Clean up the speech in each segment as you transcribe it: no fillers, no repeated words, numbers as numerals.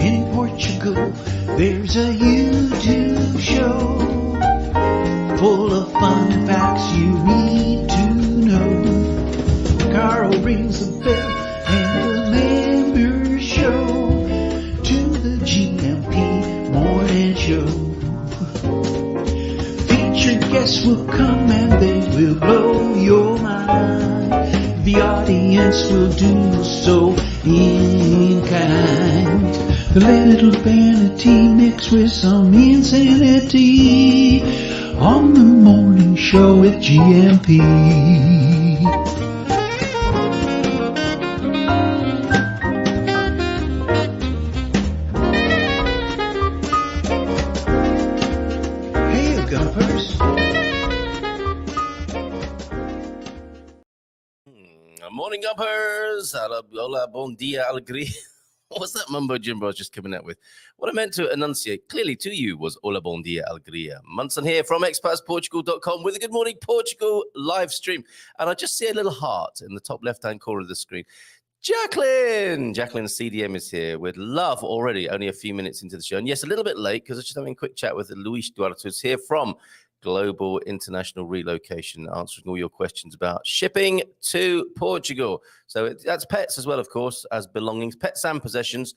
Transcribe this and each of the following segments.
In Portugal, there's a YouTube show full of fun facts you need to know. Carl rings the bell and the members show to the GMP morning show. Featured guests will come and they will blow your mind. The audience will do so in kind. The little vanity mixed with some insanity on the morning show with GMP. Hey, gumpers. Morning, gumpers. Hola, bon dia, alegria. What was that mumbo jumbo I was just coming out with? What I meant to enunciate clearly to you was hola, bon dia, alegria. Munson here from expatsportugal.com with a Good Morning Portugal live stream. And I just see a little heart in the top left-hand corner of the screen. Jacqueline CDM is here with love already, only a few minutes into the show. And yes, a little bit late because I was just having a quick chat with Luis Duarte, who's here from Global International Relocation, answering all your questions about shipping to Portugal. So that's pets as well, of course, as belongings, pets and possessions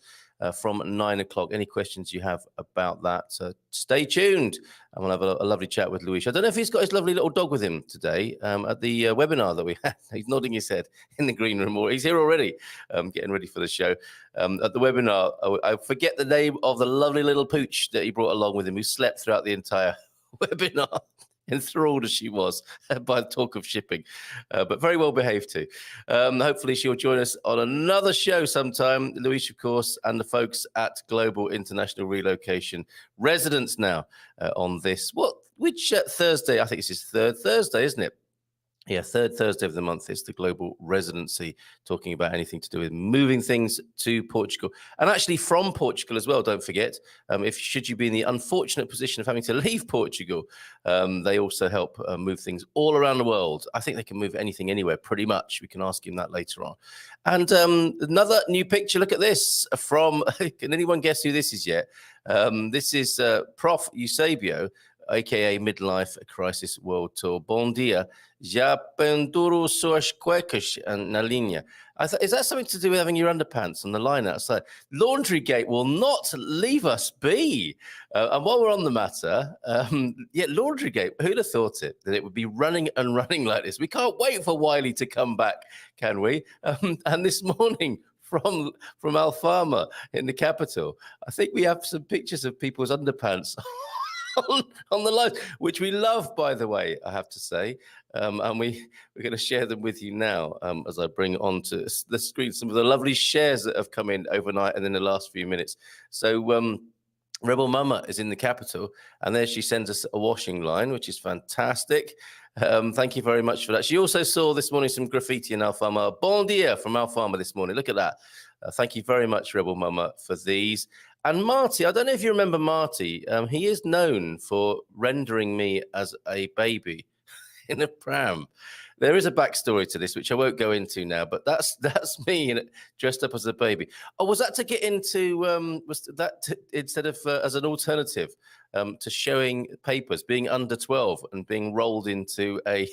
from 9 o'clock. Any questions you have about that, stay tuned and we'll have a lovely chat with Luis. I don't know if he's got his lovely little dog with him today at the webinar that we had. He's nodding his head in the green room, or he's here already getting ready for the show. At the webinar, I forget the name of the lovely little pooch that he brought along with him, who slept throughout the entire webinar, enthralled as she was by the talk of shipping, but very well behaved too. Hopefully she'll join us on another show sometime. Luis, of course, and the folks at Global International Relocation, residents now on this. Which Thursday? I think it's his third Thursday, isn't it? Yeah, third Thursday of the month is the global residency, talking about anything to do with moving things to Portugal. And actually from Portugal as well, don't forget, should you be in the unfortunate position of having to leave Portugal, they also help move things all around the world. I think they can move anything anywhere, pretty much. We can ask him that later on. And another new picture, look at this, from, can anyone guess who this is yet? This is Prof. Eusebio, aka Midlife Crisis World Tour. Bom dia. Já penduro suas cuecas na linha. Is that something to do with having your underpants on the line outside? Laundrygate will not leave us be. And while we're on the matter, Laundrygate, who'd have thought it, that it would be running and running like this? We can't wait for Wiley to come back, can we? And this morning, from Alfama in the capital, I think we have some pictures of people's underpants on the line, which we love, by the way, I have to say. And we're going to share them with you now as I bring onto the screen some of the lovely shares that have come in overnight and in the last few minutes. So Rebel Mama is in the capital, and there she sends us a washing line, which is fantastic. Thank you very much for that. She also saw this morning some graffiti in Alfama. Bon dia from Alfama this morning. Look at that. Thank you very much, Rebel Mama, for these. And Marty, I don't know if you remember Marty. He is known for rendering me as a baby in a pram. There is a backstory to this, which I won't go into now, but that's me dressed up as a baby. Oh, was that to get into, instead of as an alternative to showing papers, being under 12 and being rolled into a...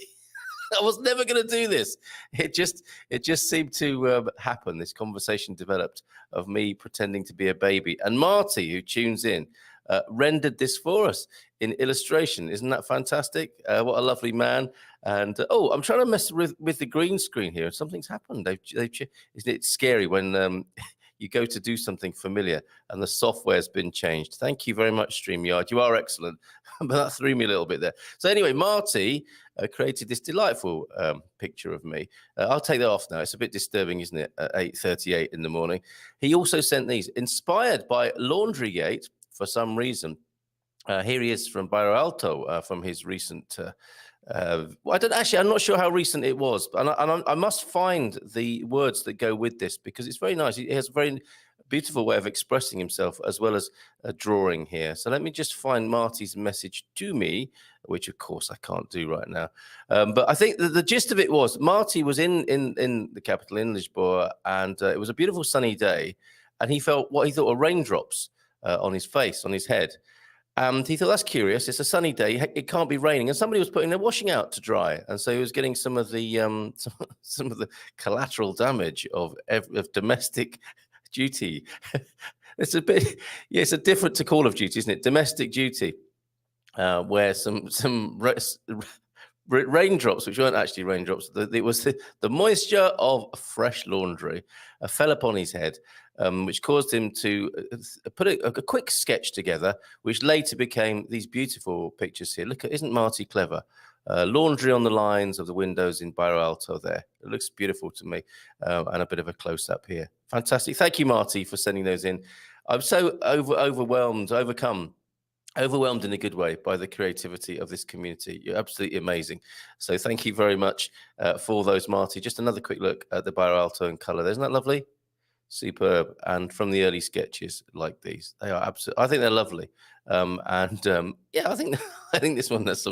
I was never going to do this. It just seemed to happen. This conversation developed of me pretending to be a baby. And Marty, who tunes in, rendered this for us in illustration. Isn't that fantastic? What a lovely man. And, I'm trying to mess with the green screen here. Something's happened. Isn't it scary when you go to do something familiar and the software's been changed? Thank you very much, StreamYard. You are excellent. But that threw me a little bit there. So anyway, Marty created this delightful picture of me. I'll take that off now. It's a bit disturbing, isn't it? At 8:38 in the morning. He also sent these, inspired by Laundrygate for some reason. Here he is from Bairro Alto, from his recent... I'm not sure how recent it was, and I must find the words that go with this, because it's very nice. He has a very beautiful way of expressing himself as well as a drawing here. So let me just find Marty's message to me, which of course I can't do right now. But I think the gist of it was Marty was in the capital, in Lisboa, and it was a beautiful sunny day, and he felt what he thought were raindrops on his face, on his head. And he thought, that's curious. It's a sunny day. It can't be raining. And somebody was putting their washing out to dry. And so he was getting some of the some of the collateral damage of domestic duty. It's a bit, yeah, it's a different to Call of Duty, isn't it? Domestic duty, where some raindrops, which weren't actually raindrops, it was the moisture of fresh laundry fell upon his head, which caused him to put a quick sketch together, which later became these beautiful pictures here. Look, isn't Marty clever? Laundry on the lines of the windows in Bairro Alto there. It looks beautiful to me, and a bit of a close-up here. Fantastic. Thank you, Marty, for sending those in. I'm so overwhelmed in a good way by the creativity of this community. You're absolutely amazing. So thank you very much for those, Marty. Just another quick look at the Bairro Alto in color. Isn't that lovely? Superb. And from the early sketches like these, they are absolutely, I think they're lovely. Yeah, I think this one has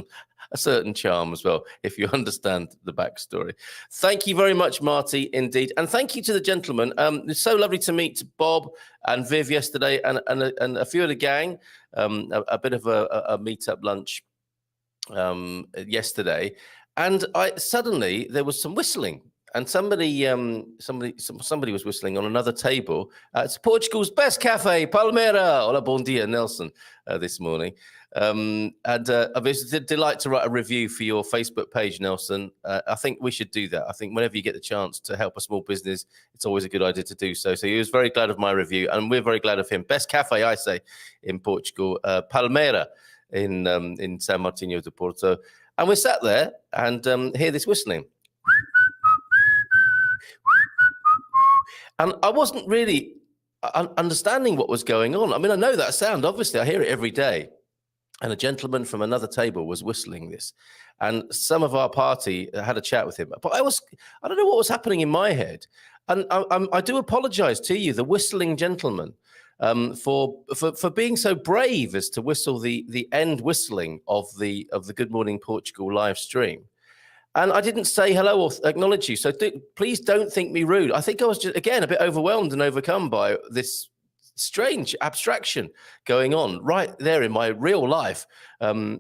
a certain charm as well, if you understand the backstory. Thank you very much, Marty, indeed. And thank you to the gentlemen. It's so lovely to meet Bob and Viv yesterday, and a few of the gang, a bit of a meet-up lunch yesterday. And suddenly there was some whistling. And somebody was whistling on another table. It's Portugal's best cafe, Palmeira. Hola, bom dia, Nelson, this morning. And obviously, a delight to write a review for your Facebook page, Nelson. I think we should do that. I think whenever you get the chance to help a small business, it's always a good idea to do so. So he was very glad of my review, and we're very glad of him. Best cafe, I say, in Portugal, Palmeira in São Martinho de Porto. And we sat there and hear this whistling. And I wasn't really understanding what was going on. I mean, I know that sound, obviously. I hear it every day. And a gentleman from another table was whistling this. And some of our party had a chat with him. But I don't know what was happening in my head. And I do apologize to you, the whistling gentleman, for being so brave as to whistle the end whistling of the Good Morning Portugal live stream. And I didn't say hello or acknowledge you. So please don't think me rude. I think I was just, again, a bit overwhelmed and overcome by this strange abstraction going on right there in my real life. So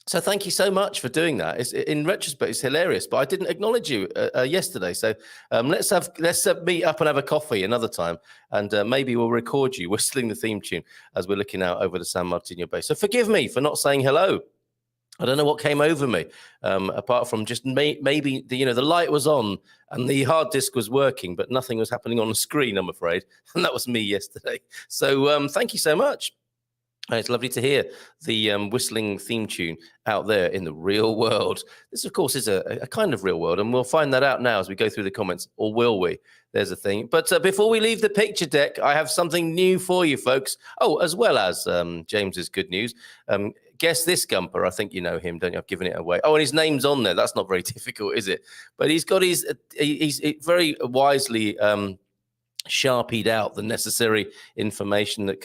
thank you so much for doing that. In retrospect, it's hilarious, but I didn't acknowledge you yesterday. So let's meet up and have a coffee another time, and maybe we'll record you whistling the theme tune as we're looking out over the San Martino Bay. So forgive me for not saying hello. I don't know what came over me, apart from just maybe the light was on and the hard disk was working, but nothing was happening on the screen, I'm afraid. And that was me yesterday. So thank you so much. It's lovely to hear the whistling theme tune out there in the real world. This, of course, is a kind of real world, and we'll find that out now as we go through the comments, or will we? There's a thing. But before we leave the picture deck, I have something new for you, folks. Oh, as well as James's good news. Guess this gumper. I think you know him, don't you? I've given it away. Oh, and his name's on there. That's not very difficult, is it? But he's got he's very wisely sharpied out the necessary information that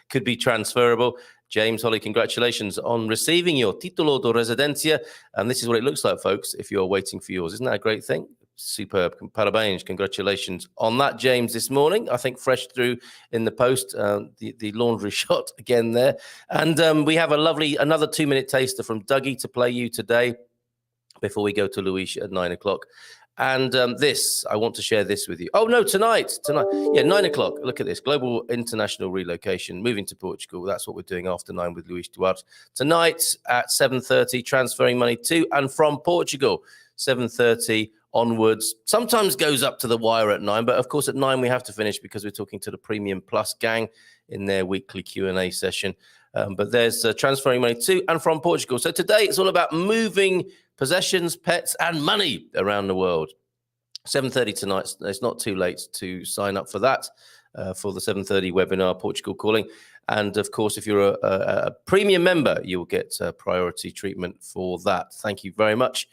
could be transferable. James, Holly, congratulations on receiving your Título de Residencia. And this is what it looks like, folks, if you're waiting for yours. Isn't that a great thing? Superb. Parabéns. Congratulations on that, James, this morning. I think fresh through in the post, the laundry shot again there. And we have another 2-minute taster from Dougie to play you today before we go to Luis at 9 o'clock. And I want to share this with you. Oh, no, tonight. Yeah, 9 o'clock. Look at this. Global International Relocation, moving to Portugal. That's what we're doing after 9 with Luis Duarte. Tonight at 7:30, transferring money to and from Portugal. 7:30 onwards. Sometimes goes up to the wire at 9, but of course at 9 we have to finish because we're talking to the Premium Plus gang in their weekly Q&A session. But there's transferring money to and from Portugal. So today it's all about moving possessions, pets, and money around the world. 7:30 tonight. It's not too late to sign up for that. for the 7:30 webinar, Portugal Calling. And of course, if you're a premium member, you'll get priority treatment for that. Thank you very much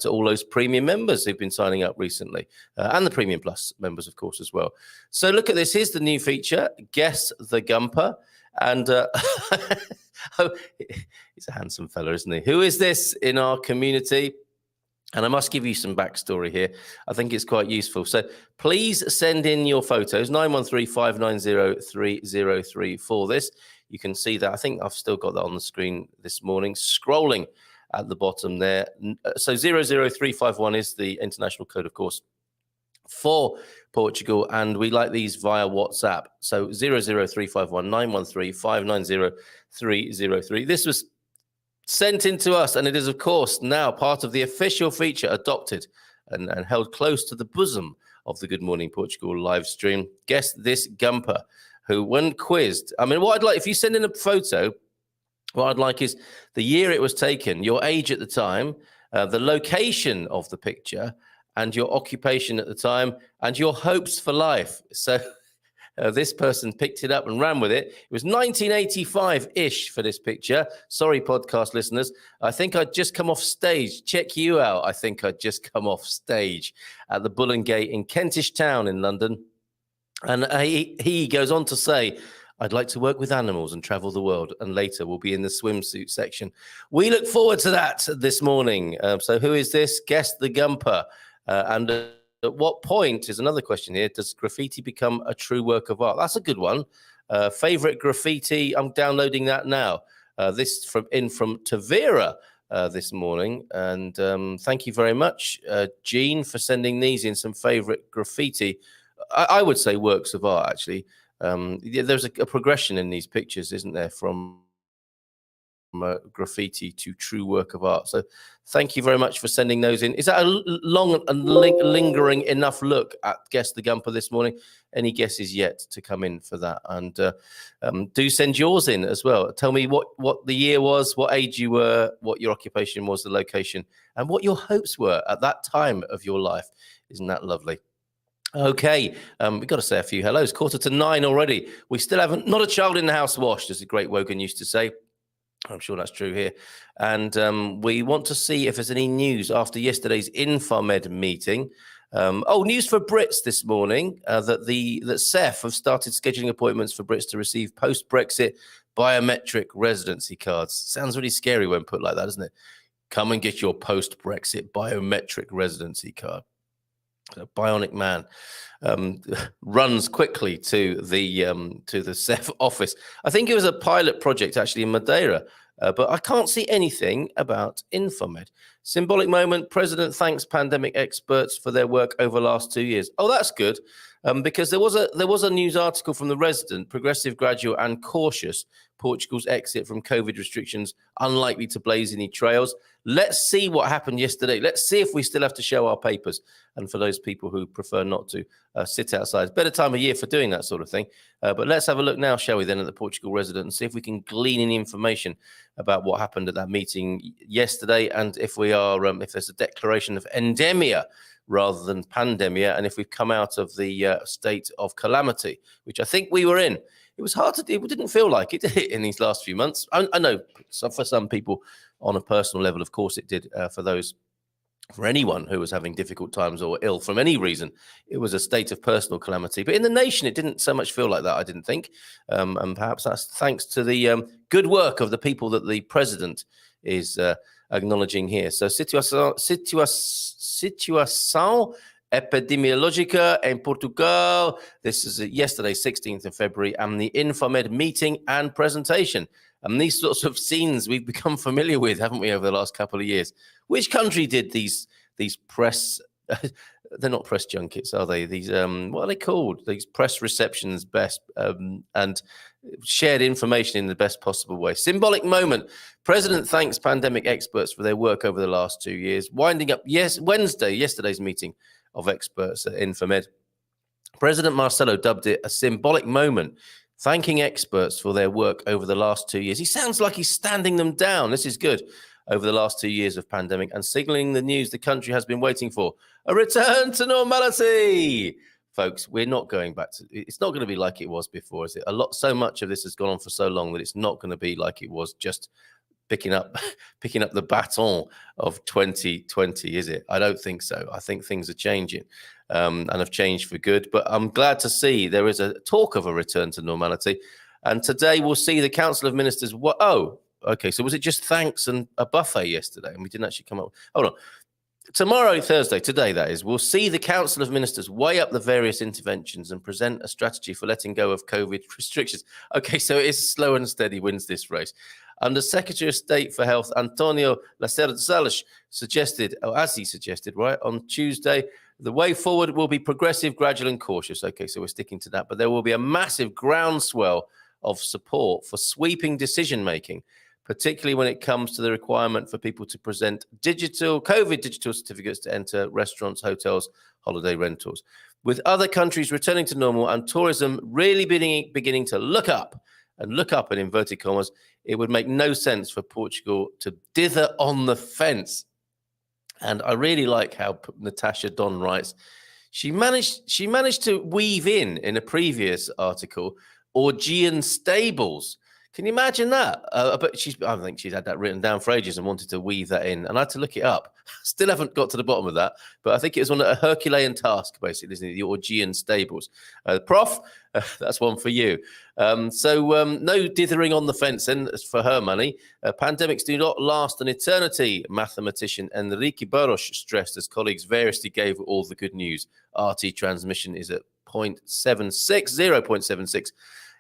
to all those premium members who've been signing up recently, and the Premium Plus members, of course, as well. So look at this. Here's the new feature, Guess the Gumper. And he's a handsome fella, isn't he? Who is this in our community? And I must give you some backstory here. I think it's quite useful. So please send in your photos, 913-590-3034 for this. You can see that. I think I've still got that on the screen this morning, scrolling at the bottom there. So 00351 is the international code, of course, for Portugal, and we like these via WhatsApp. So 00351 913 590 303. This was sent in to us, and it is, of course, now part of the official feature adopted and held close to the bosom of the Good Morning Portugal live stream. Guess this Gumper, who, when quizzed, I mean, what I'd like, if you send in a photo, what I'd like is the year it was taken, your age at the time, the location of the picture, and your occupation at the time, and your hopes for life. So this person picked it up and ran with it. It was 1985-ish for this picture. Sorry, podcast listeners. I think I'd just come off stage. Check you out. I think I'd just come off stage at the Bull and Gate in Kentish Town in London. And he goes on to say, I'd like to work with animals and travel the world, and later we'll be in the swimsuit section. We look forward to that this morning. So who is this? Guess the Gumper. And at what point, is another question here, does graffiti become a true work of art? That's a good one. Favorite graffiti, I'm downloading that now. This from Tavera this morning. And thank you very much, Jean, for sending these in, some favorite graffiti. I would say works of art, actually. There's a progression in these pictures, isn't there, from graffiti to true work of art. So thank you very much for sending those in. Is that a long and lingering enough look at Guess the Gumper this morning? Any guesses yet to come in for that? And do send yours in as well. Tell me what the year was, what age you were, what your occupation was, the location, and what your hopes were at that time of your life. Isn't that lovely? Okay, we've got to say a few hellos. 8:45 already. We still haven't, not a child in the house washed, as the great Wogan used to say. I'm sure that's true here. And we want to see if there's any news after yesterday's Infomed meeting. News for Brits this morning, that CEF have started scheduling appointments for Brits to receive post-Brexit biometric residency cards. Sounds really scary when put like that, doesn't it? Come and get your post-Brexit biometric residency card. A bionic man runs quickly to the CEF office. I think it was a pilot project actually in Madeira, but I can't see anything about Infomed. Symbolic moment. President thanks pandemic experts for their work over the last 2 years. Oh, that's good, because there was a news article from The Resident, progressive, gradual, and cautious. Portugal's exit from COVID restrictions unlikely to blaze any trails. Let's see what happened yesterday. Let's see if we still have to show our papers. And for those people who prefer not to, sit outside. It's a better time of year for doing that sort of thing. But let's have a look now, shall we, then, at the Portugal Resident and see if we can glean any information about what happened at that meeting yesterday, and if there's a declaration of endemia rather than pandemia, and if we've come out of the state of calamity, which I think we were in. It was hard to do. It didn't feel like it, did it, in these last few months? I know for some people on a personal level, of course it did. For anyone who was having difficult times or ill from any reason, it was a state of personal calamity. But in the nation, it didn't so much feel like that, I didn't think. And perhaps that's thanks to the good work of the people that the president is acknowledging here. So, situação epidemiológica in Portugal. This is yesterday, 16th of February, and the Infomed meeting and presentation. And these sorts of scenes we've become familiar with, haven't we, over the last couple of years? Which country did these press? They're not press junkets, are they? These what are they called? These press receptions, best and shared information in the best possible way. Symbolic moment. President thanks pandemic experts for their work over the last 2 years. Winding up yesterday's meeting of experts at Infomed. President Marcelo dubbed it a symbolic moment, thanking experts for their work over the last 2 years. He sounds like he's standing them down. This is good. Over the last 2 years of pandemic, and signaling the news the country has been waiting for, a return to normality. folks, we're not going back to, it's not going to be like it was before, is it? So much of this has gone on for so long that it's not going to be like it was just picking up the baton of 2020, is it? I don't think so. I think things are changing and have changed for good. But I'm glad to see there is a talk of a return to normality. And today we'll see the Council of Ministers. Okay. So was it just thanks and a buffet yesterday? And we didn't actually come up. Hold on. Tomorrow, Thursday, today that is, we'll see the Council of Ministers weigh up the various interventions and present a strategy for letting go of COVID restrictions. Okay, so it's slow and steady wins this race. Under Secretary of State for Health, Antonio Lacerda Salles suggested, right, on Tuesday, the way forward will be progressive, gradual and cautious. Okay, so we're sticking to that. But there will be a massive groundswell of support for sweeping decision-making, particularly when it comes to the requirement for people to present COVID digital certificates to enter restaurants, hotels, holiday rentals. With other countries returning to normal and tourism really beginning to look up in inverted commas, it would make no sense for Portugal to dither on the fence. And I really like how Natasha Don writes. She managed to weave in a previous article, Augean stables. Can you imagine that? But I think she's had that written down for ages and wanted to weave that in. And I had to look it up. Still haven't got to the bottom of that. But I think it was on a Herculean task, basically, isn't it? The Augean stables. Prof, that's one for you. No dithering on the fence then for her money. Pandemics do not last an eternity, mathematician Enrique Barros stressed as colleagues variously gave all the good news. RT transmission is at 0.76.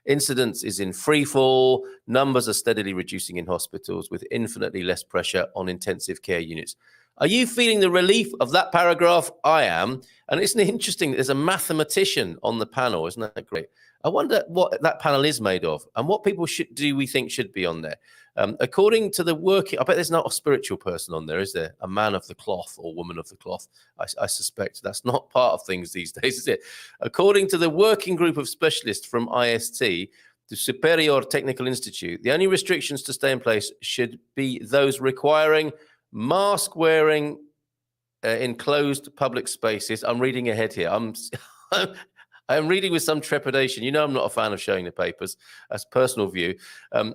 Incidence is in free fall. Numbers are steadily reducing in hospitals with infinitely less pressure on intensive care units. Are you feeling the relief of that paragraph? I am. And isn't it interesting? There's a mathematician on the panel. Isn't that great? I wonder what that panel is made of and what people do we think should be on there. According to the working, I bet there's not a spiritual person on there, is there? A man of the cloth or woman of the cloth. I suspect that's not part of things these days, is it? According to the working group of specialists from IST, the Superior Technical Institute, the only restrictions to stay in place should be those requiring mask wearing in closed public spaces. I'm reading ahead here. I'm reading with some trepidation. You know, I'm not a fan of showing the papers. That's personal view.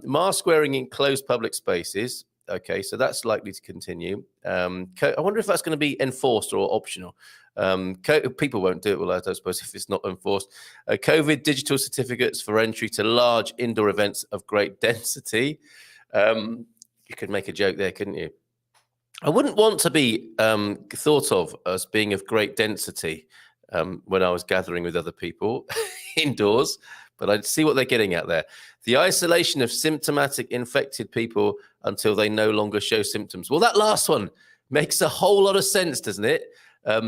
Mask wearing in closed public spaces. Okay, so that's likely to continue. I wonder if that's going to be enforced or optional. People won't do it, well, I don't suppose, if it's not enforced. COVID digital certificates for entry to large indoor events of great density. You could make a joke there, couldn't you? I wouldn't want to be thought of as being of great density when I was gathering with other people indoors, but I'd see what they're getting at there. The isolation of symptomatic infected people until they no longer show symptoms. Well, that last one makes a whole lot of sense, doesn't it?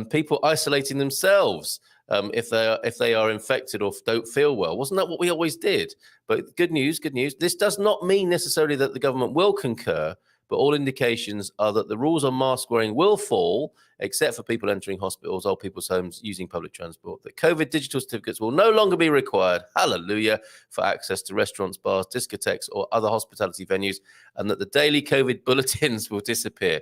People isolating themselves if they are infected or don't feel well. Wasn't that what we always did? But good news. This does not mean necessarily that the government will concur, but all indications are that the rules on mask wearing will fall, except for people entering hospitals, old people's homes, using public transport. That COVID digital certificates will no longer be required, hallelujah, for access to restaurants, bars, discotheques, or other hospitality venues, and that the daily COVID bulletins will disappear.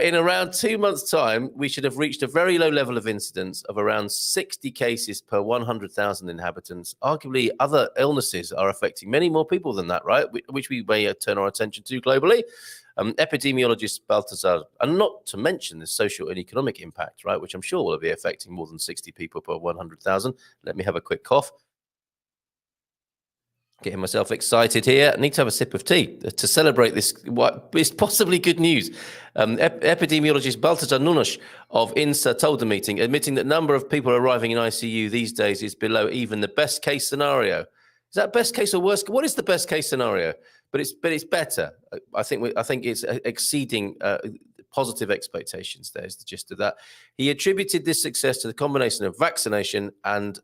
In around 2 months' time, we should have reached a very low level of incidence of around 60 cases per 100,000 inhabitants. Arguably, other illnesses are affecting many more people than that, right? Which we may turn our attention to globally. Epidemiologist Balthazar, and not to mention the social and economic impact, right, which I'm sure will be affecting more than 60 people per 100,000. Let me have a quick cough. Getting myself excited here. I need to have a sip of tea to celebrate this, what is possibly good news. Epidemiologist Balthazar Nunes of INSA told the meeting, admitting that the number of people arriving in ICU these days is below even the best case scenario. Is that best case or worst? What is the best case scenario? But it's better. I think it's exceeding positive expectations. There's the gist of that. He attributed this success to the combination of vaccination and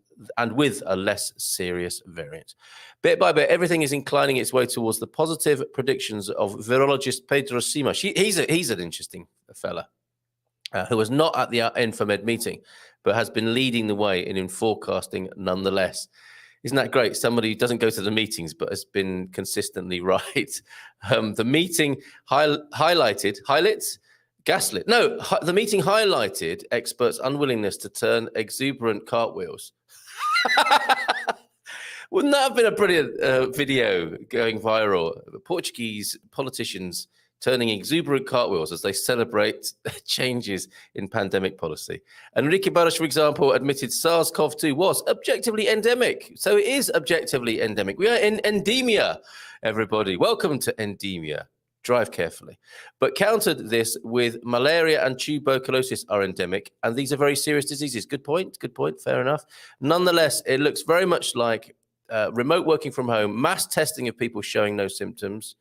with a less serious variant. Bit by bit, everything is inclining its way towards the positive predictions of virologist Pedro Sima. He's an interesting fella who was not at the Infomed meeting, but has been leading the way in forecasting nonetheless. Isn't that great? Somebody who doesn't go to the meetings, but has been consistently right. The meeting highlights Gaslit. No, the meeting highlighted experts' unwillingness to turn exuberant cartwheels. Wouldn't that have been a brilliant video going viral? Portuguese politicians turning exuberant cartwheels as they celebrate changes in pandemic policy. Enrique Barros, for example, admitted SARS-CoV-2 was objectively endemic. So it is objectively endemic. We are in endemia, everybody. Welcome to endemia. Drive carefully. But countered this with malaria and tuberculosis are endemic, and these are very serious diseases. Good point, fair enough. Nonetheless, it looks very much like remote working from home, mass testing of people showing no symptoms,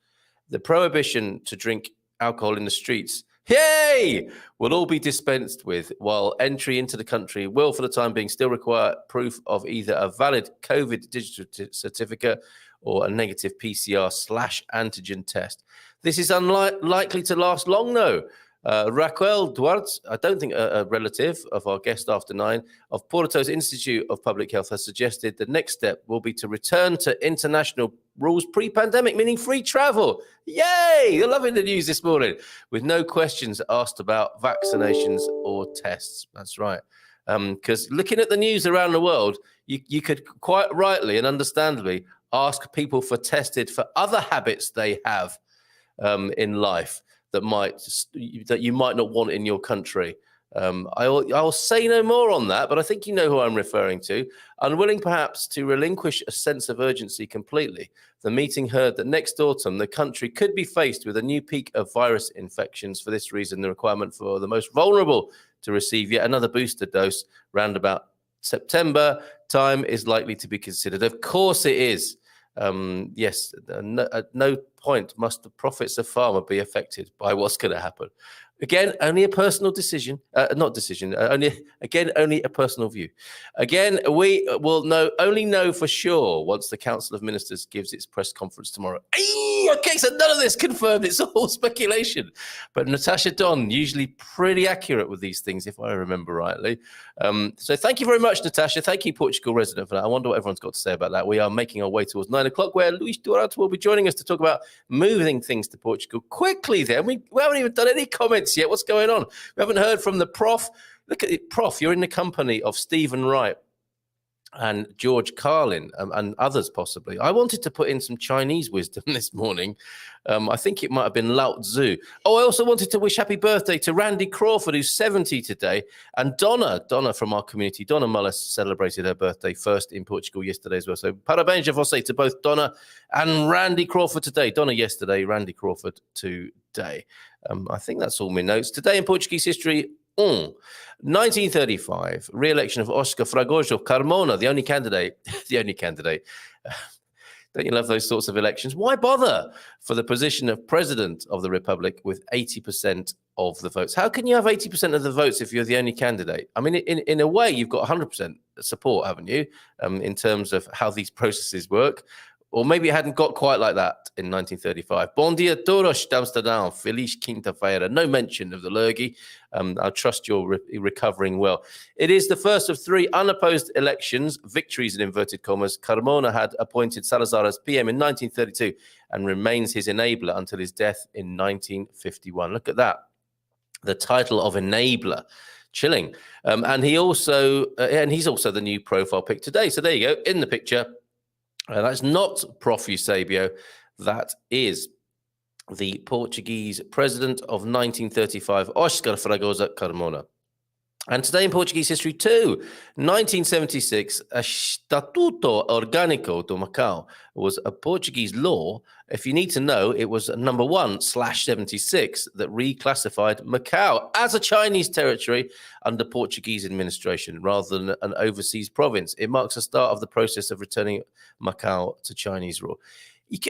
the prohibition to drink alcohol in the streets, yay, will all be dispensed with, while entry into the country will, for the time being, still require proof of either a valid COVID digital certificate or a negative PCR/antigen test. This is unlikely to last long, though. Raquel Duarte, I don't think a relative of our guest after 9, of Porto's Institute of Public Health, has suggested the next step will be to return to international rules pre-pandemic, meaning free travel. Yay! You're loving the news this morning, with no questions asked about vaccinations or tests. That's right. Because looking at the news around the world, you could quite rightly and understandably ask people for tested for other habits they have in life that you might not want in your country. I'll say no more on that, but I think you know who I'm referring to. Unwilling perhaps to relinquish a sense of urgency completely, the meeting heard that next autumn the country could be faced with a new peak of virus infections. For this reason, the requirement for the most vulnerable to receive yet another booster dose round about September time is likely to be considered. Of course it is. Yes, at no point must the profits of pharma be affected by what's going to happen. Again, only a personal decision, only a personal view. Again, we will only know for sure once the Council of Ministers gives its press conference tomorrow. Okay, so none of this confirmed. It's all speculation. But Natasha Don, usually pretty accurate with these things, if I remember rightly. So thank you very much, Natasha. Thank you, Portugal resident, for that. I wonder what everyone's got to say about that. We are making our way towards 9 o'clock, where Luis Duarte will be joining us to talk about moving things to Portugal. Quickly then, we haven't even done any comments yet. What's going on? We haven't heard from the Prof. Look at it, Prof. You're in the company of Stephen Wright and George Carlin and others possibly. I wanted to put in some Chinese wisdom this morning. I think it might have been Lao Tzu. Oh, I also wanted to wish happy birthday to Randy Crawford, who's 70 today, and Donna from our community. Donna Mullis celebrated her birthday first in Portugal yesterday as well. So parabéns a você to both Donna and Randy Crawford today. Donna yesterday, Randy Crawford today. I think that's all my notes. Today in Portuguese history, 1935, re-election of Oscar Fragoso Carmona, the only candidate. Don't you love those sorts of elections? Why bother for the position of president of the Republic with 80% of the votes? How can you have 80% of the votes if you're the only candidate? I mean, in a way, you've got 100% support, haven't you, in terms of how these processes work? Or maybe it hadn't got quite like that in 1935. Bom dia todos, Amsterdam. Feliz quinta-feira. No mention of the lurgy. I trust you're recovering well. It is the first of 3 unopposed elections, victories in inverted commas. Carmona had appointed Salazar as PM in 1932 and remains his enabler until his death in 1951. Look at that. The title of enabler. Chilling. And he's also the new profile pic today. So there you go, in the picture. That's not Prof. Eusebio. That is the Portuguese president of 1935, Oscar Fragoso Carmona. And today in Portuguese history too, 1976, a Estatuto Orgânico do Macau was a Portuguese law. If you need to know, it was number 1/76 that reclassified Macau as a Chinese territory under Portuguese administration rather than an overseas province. It marks the start of the process of returning Macau to Chinese rule.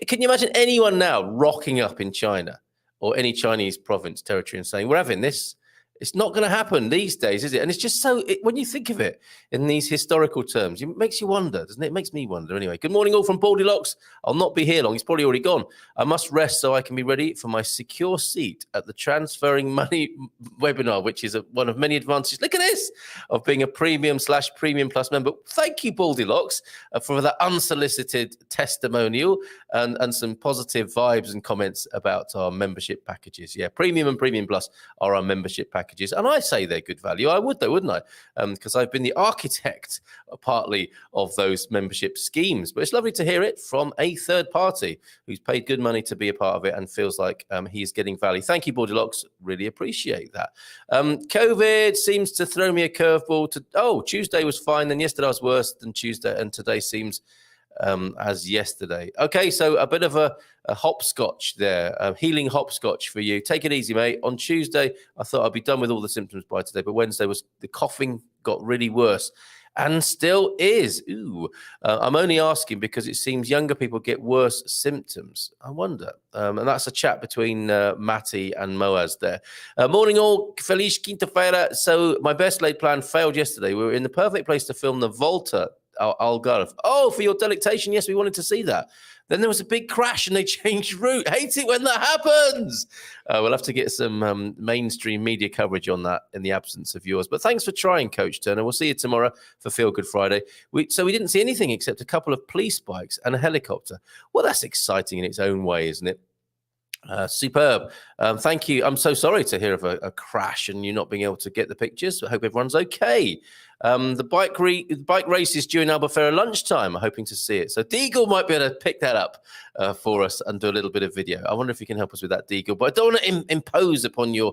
Can you imagine anyone now rocking up in China or any Chinese province territory and saying, we're having this? It's not going to happen these days, is it? And it's just so, when you think of it in these historical terms, it makes you wonder, doesn't it? It makes me wonder. Anyway, good morning all from Goldilocks. I'll not be here long. He's probably already gone. I must rest so I can be ready for my secure seat at the Transferring Money webinar, which is one of many advantages. Look at this, of being a premium/premium plus member. Thank you, Goldilocks, for that unsolicited testimonial and some positive vibes and comments about our membership packages. Yeah, premium and premium plus are our membership packages. And I say they're good value. I would though, wouldn't I? Because I've been the architect partly of those membership schemes. But it's lovely to hear it from a third party who's paid good money to be a part of it and feels like he's getting value. Thank you, Goldilocks. Really appreciate that. COVID seems to throw me a curveball. Tuesday was fine. Then yesterday was worse than Tuesday. And today seems as yesterday. Okay, so a bit of a hopscotch there, a healing hopscotch for you. Take it easy, mate. On Tuesday, I thought I'd be done with all the symptoms by today, but Wednesday the coughing got really worse and still is. I'm only asking because it seems younger people get worse symptoms. I wonder. And that's a chat between Matty and Moaz there. Morning all, Feliz Quinta-feira. So my best laid plan failed yesterday. We were in the perfect place to film the Volta Algarve. Oh, for your delectation. Yes, we wanted to see that. Then there was a big crash and they changed route. Hate it when that happens. We'll have to get some mainstream media coverage on that in the absence of yours. But thanks for trying, Coach Turner. We'll see you tomorrow for Feel Good Friday. So we didn't see anything except a couple of police bikes and a helicopter. Well, that's exciting in its own way, isn't it? Superb. Thank you. I'm so sorry to hear of a crash and you not being able to get the pictures. I hope everyone's okay. The bike race is due in Albufeira lunchtime. I'm hoping to see it. So Deagle might be able to pick that up for us and do a little bit of video. I wonder if you can help us with that, Deagle. But I don't want to impose upon your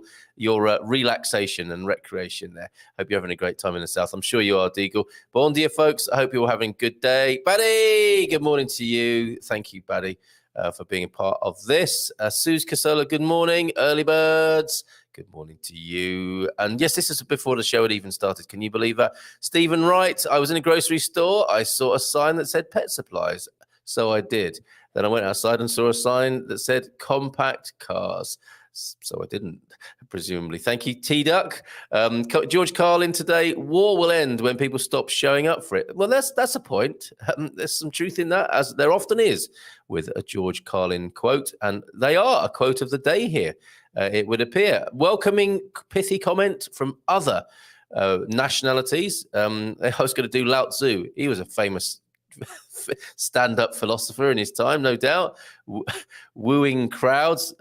relaxation and recreation there. Hope you're having a great time in the south. I'm sure you are, Deagle. Bon dia, folks. I hope you're all having a good day. Buddy, good morning to you. Thank you, Buddy. For being a part of this. Suze Casola, good morning. Early birds, good morning to you. And yes, this is before the show had even started. Can you believe that? Stephen Wright, I was in a grocery store. I saw a sign that said pet supplies. So I did. Then I went outside and saw a sign that said compact cars. So I didn't, presumably. Thank you, T-Duck. George Carlin today, war will end when people stop showing up for it. Well, that's a point. There's some truth in that, as there often is with a George Carlin quote. And they are a quote of the day here, it would appear. Welcoming pithy comment from other nationalities. I was going to do Lao Tzu. He was a famous stand-up philosopher in his time, no doubt, wooing crowds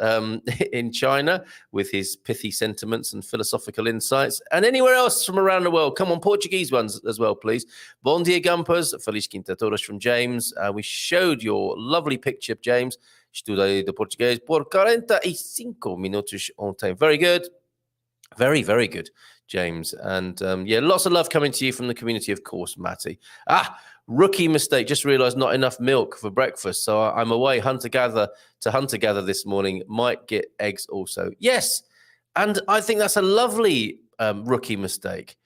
in China with his pithy sentiments and philosophical insights, and anywhere else from around the world. Come on, Portuguese ones as well, please. Bom dia, Gumpers. Feliz Quinta todos from James. We showed your lovely picture, James. Estudei de português por 45 minutos ontem. Very good. Very, very good, James. And yeah, lots of love coming to you from the community, of course, Matty. Rookie mistake. Just realised not enough milk for breakfast. So I'm away hunter-gatherer this morning. Might get eggs also. Yes. And I think that's a lovely rookie mistake.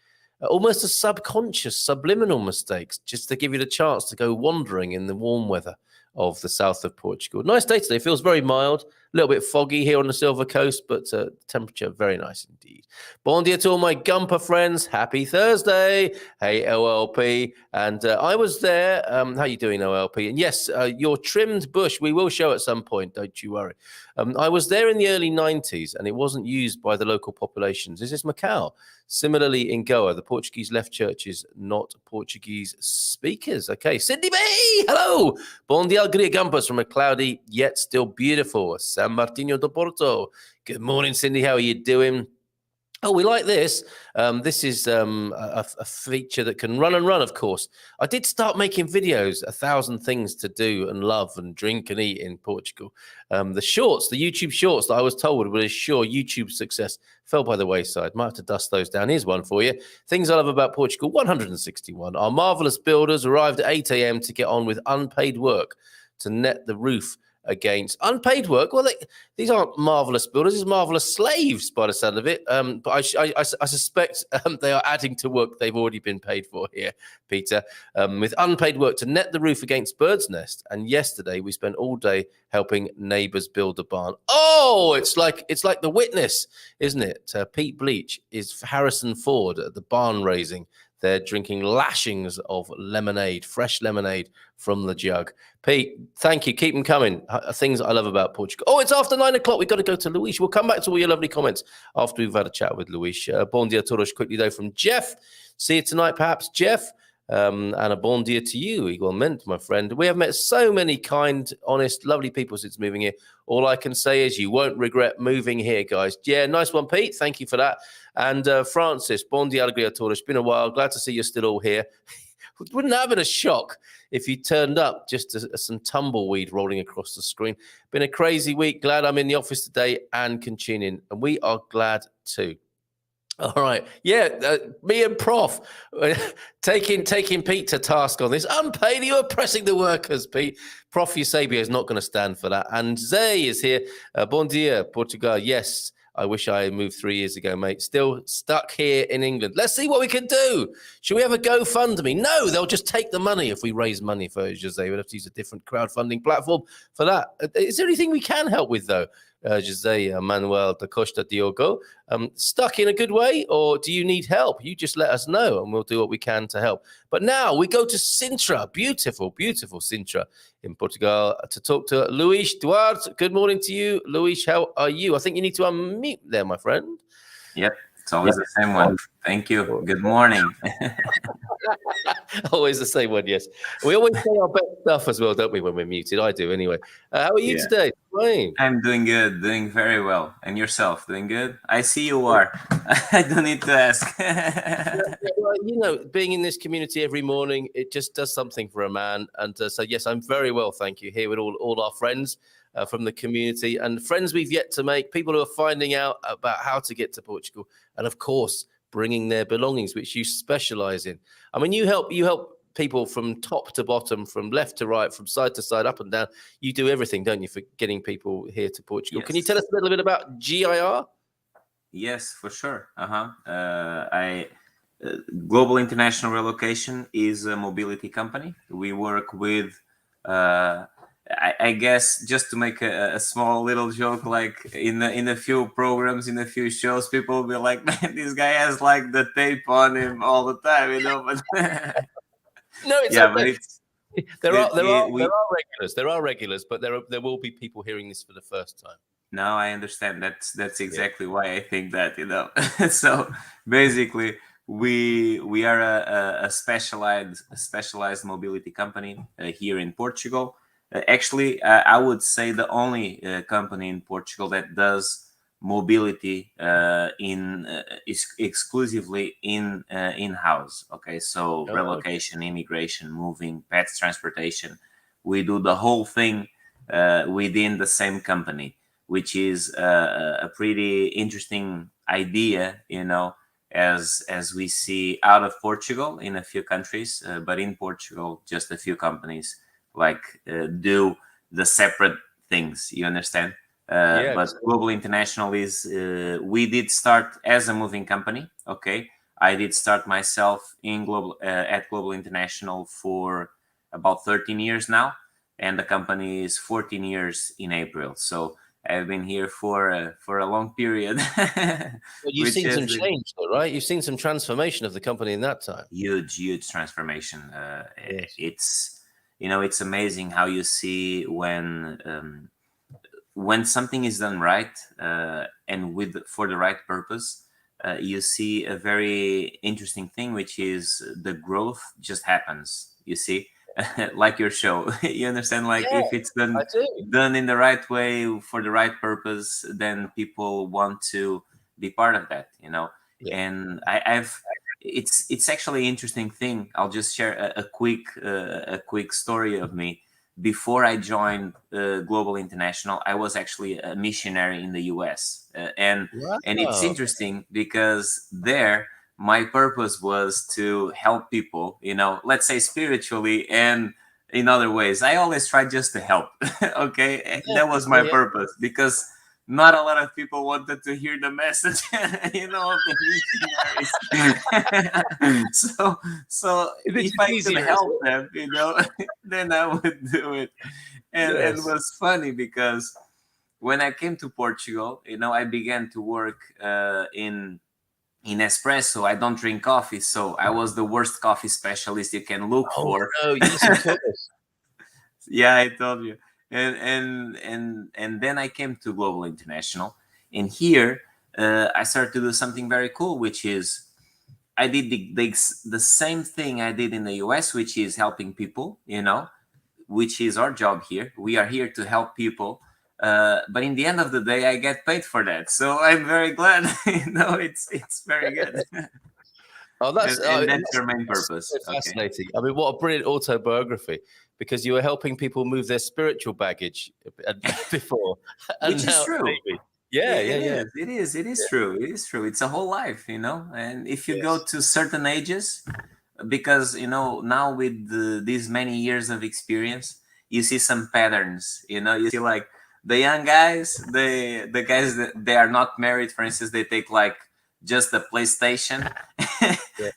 Almost a subconscious, subliminal mistake, just to give you the chance to go wandering in the warm weather of the south of Portugal. Nice day today. Feels very mild. A little bit foggy here on the Silver Coast, but temperature very nice indeed. Bon dia to all my Gumper friends. Happy Thursday. Hey, OLP. And I was there. How you doing, OLP? And yes, your trimmed bush, we will show at some point. Don't you worry. I was there in the early 90s, and it wasn't used by the local populations. This is Macau. Similarly, in Goa, the Portuguese left churches, not Portuguese speakers. Okay, Cindy Bay, hello. Bon dia, Alegria Gumpers from a cloudy yet still beautiful San Martino do Porto. Good morning, Cindy. How are you doing? Oh, we like this. This is a feature that can run and run, of course. I did start making videos, 1,000 things to do and love and drink and eat in Portugal. The YouTube shorts that I was told would assure YouTube success fell by the wayside. Might have to dust those down. Here's one for you. Things I love about Portugal, 161. Our marvellous builders arrived at 8 a.m. to get on with unpaid work to net the roof against unpaid work. Well, these aren't marvelous builders; these are marvelous slaves, by the sound of it. But I suspect they are adding to work they've already been paid for here, Peter, with unpaid work to net the roof against birds' nest. And yesterday we spent all day helping neighbours build a barn. Oh, it's like The Witness, isn't it? Pete Bleach is Harrison Ford at the barn raising. They're drinking lashings of lemonade, fresh lemonade from the jug. Pete, thank you. Keep them coming. Things I love about Portugal. Oh, it's after 9 o'clock. We've got to go to Luis. We'll come back to all your lovely comments after we've had a chat with Luis. Bon dia todos quickly, though, from Jeff. See you tonight, perhaps, Jeff. And a bon dia to you, igualmente, my friend. We have met so many kind, honest, lovely people since moving here. All I can say is you won't regret moving here, guys. Yeah, nice one, Pete. Thank you for that. And Francis, bon dia, alegria todos. It's been a while. Glad to see you're still all here. Wouldn't that have been a shock if you turned up just as some tumbleweed rolling across the screen? Been a crazy week. Glad I'm in the office today and can tune in. And we are glad too. All right. Yeah, me and Prof taking Pete to task on this. Unpaid, you're oppressing the workers, Pete. Prof Eusebio is not going to stand for that. And Zay is here. Bon dia, Portugal. Yes, I wish I moved 3 years ago, mate. Still stuck here in England. Let's see what we can do. Should we have a GoFundMe? No, they'll just take the money if we raise money for Jose. We'll have to use a different crowdfunding platform for that. Is there anything we can help with, though? Jose Manuel da Costa Diogo, stuck in a good way, or do you need help? You just let us know and we'll do what we can to help. But now we go to Sintra, beautiful, beautiful Sintra in Portugal, to talk to Luis Duarte. Good morning to you, Luis. How are you? I think you need to unmute there, my friend. Yep, it's always the same one. Thank you. Good morning. Always the same one, yes. We always say our best stuff as well, don't we, when we're muted? I do, anyway. How are you today? Wayne? I'm doing good, doing very well. And yourself, doing good? I see you are. I don't need to ask. Well, you know, being in this community every morning, it just does something for a man. And so, yes, I'm very well, thank you, here with all our friends from the community and friends we've yet to make, people who are finding out about how to get to Portugal. And, of course, bringing their belongings, which you specialize in. I mean, you help people from top to bottom, from left to right, from side to side, up and down. You do everything, don't you, for getting people here to Portugal? Yes. Can you tell us a little bit about GIR? Yes, for sure. Global International Relocation is a mobility company. We work with I guess, just to make a small little joke, like in a few programs, in a few shows, people will be like, man, this guy has like the tape on him all the time, you know. But no, it's okay. But it's there are regulars. There are regulars, but there will be people hearing this for the first time. No, I understand. That's exactly why I think that, you know. So basically, we are a specialized mobility company here in Portugal. Actually, I would say the only company in Portugal that does mobility exclusively in-house. Okay, so relocation, immigration, moving, pets transportation. We do the whole thing within the same company, which is a pretty interesting idea, you know, as we see out of Portugal in a few countries, but in Portugal, just a few companies do the separate things, you understand? But Global International is, we did start as a moving company, okay? I did start myself in at Global International for about 13 years now, and the company is 14 years in April. So I've been here for a long period. Well, you've seen some change, though, right? You've seen some transformation of the company in that time. Huge transformation. It's, you know, it's amazing how you see when something is done right and for the right purpose, you see a very interesting thing, which is the growth just happens. You see, like your show, you understand? Like if it's done in the right way for the right purpose, then people want to be part of that, you know. Yeah. And it's actually an interesting thing. I'll just share a quick story of me. Before I joined Global International, I was actually a missionary in the US, and it's interesting because there my purpose was to help people, you know, let's say spiritually and in other ways. I always try just to help. Okay, that was my purpose, because not a lot of people wanted to hear the message, of the missionaries. So if I could help them, then I would do it. And it was funny because when I came to Portugal, I began to work in espresso. I don't drink coffee, so I was the worst coffee specialist you can look for. No, yes, of course. Yeah, I told you. And then I came to Global International, and here I started to do something very cool, which is I did the same thing I did in the US, which is helping people, which is our job here. We are here to help people. But in the end of the day, I get paid for that. So I'm very glad. It's very good. Oh, that's your main purpose. So fascinating. Okay. I mean, what a brilliant autobiography, because you were helping people move their spiritual baggage before. Which is true. It is true. It is true. It's a whole life, and if you go to certain ages, because now with these many years of experience, you see some patterns. You see like the young guys, the guys that they are not married, for instance, they take like just a PlayStation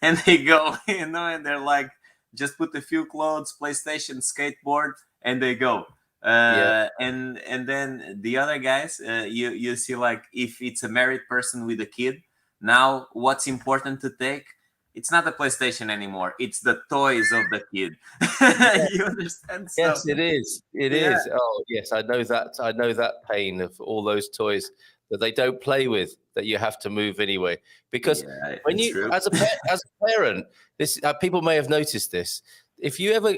and they go, and they're like, just put a few clothes, PlayStation, skateboard, and they go. And then the other guys, you see like if it's a married person with a kid, now what's important to take? It's not the PlayStation anymore. It's the toys of the kid. You understand? Yes, it is. It is. Oh, yes, I know that. I know that pain of all those toys that they don't play with, that you have to move anyway. Because when you, as a parent, this people may have noticed this. If you ever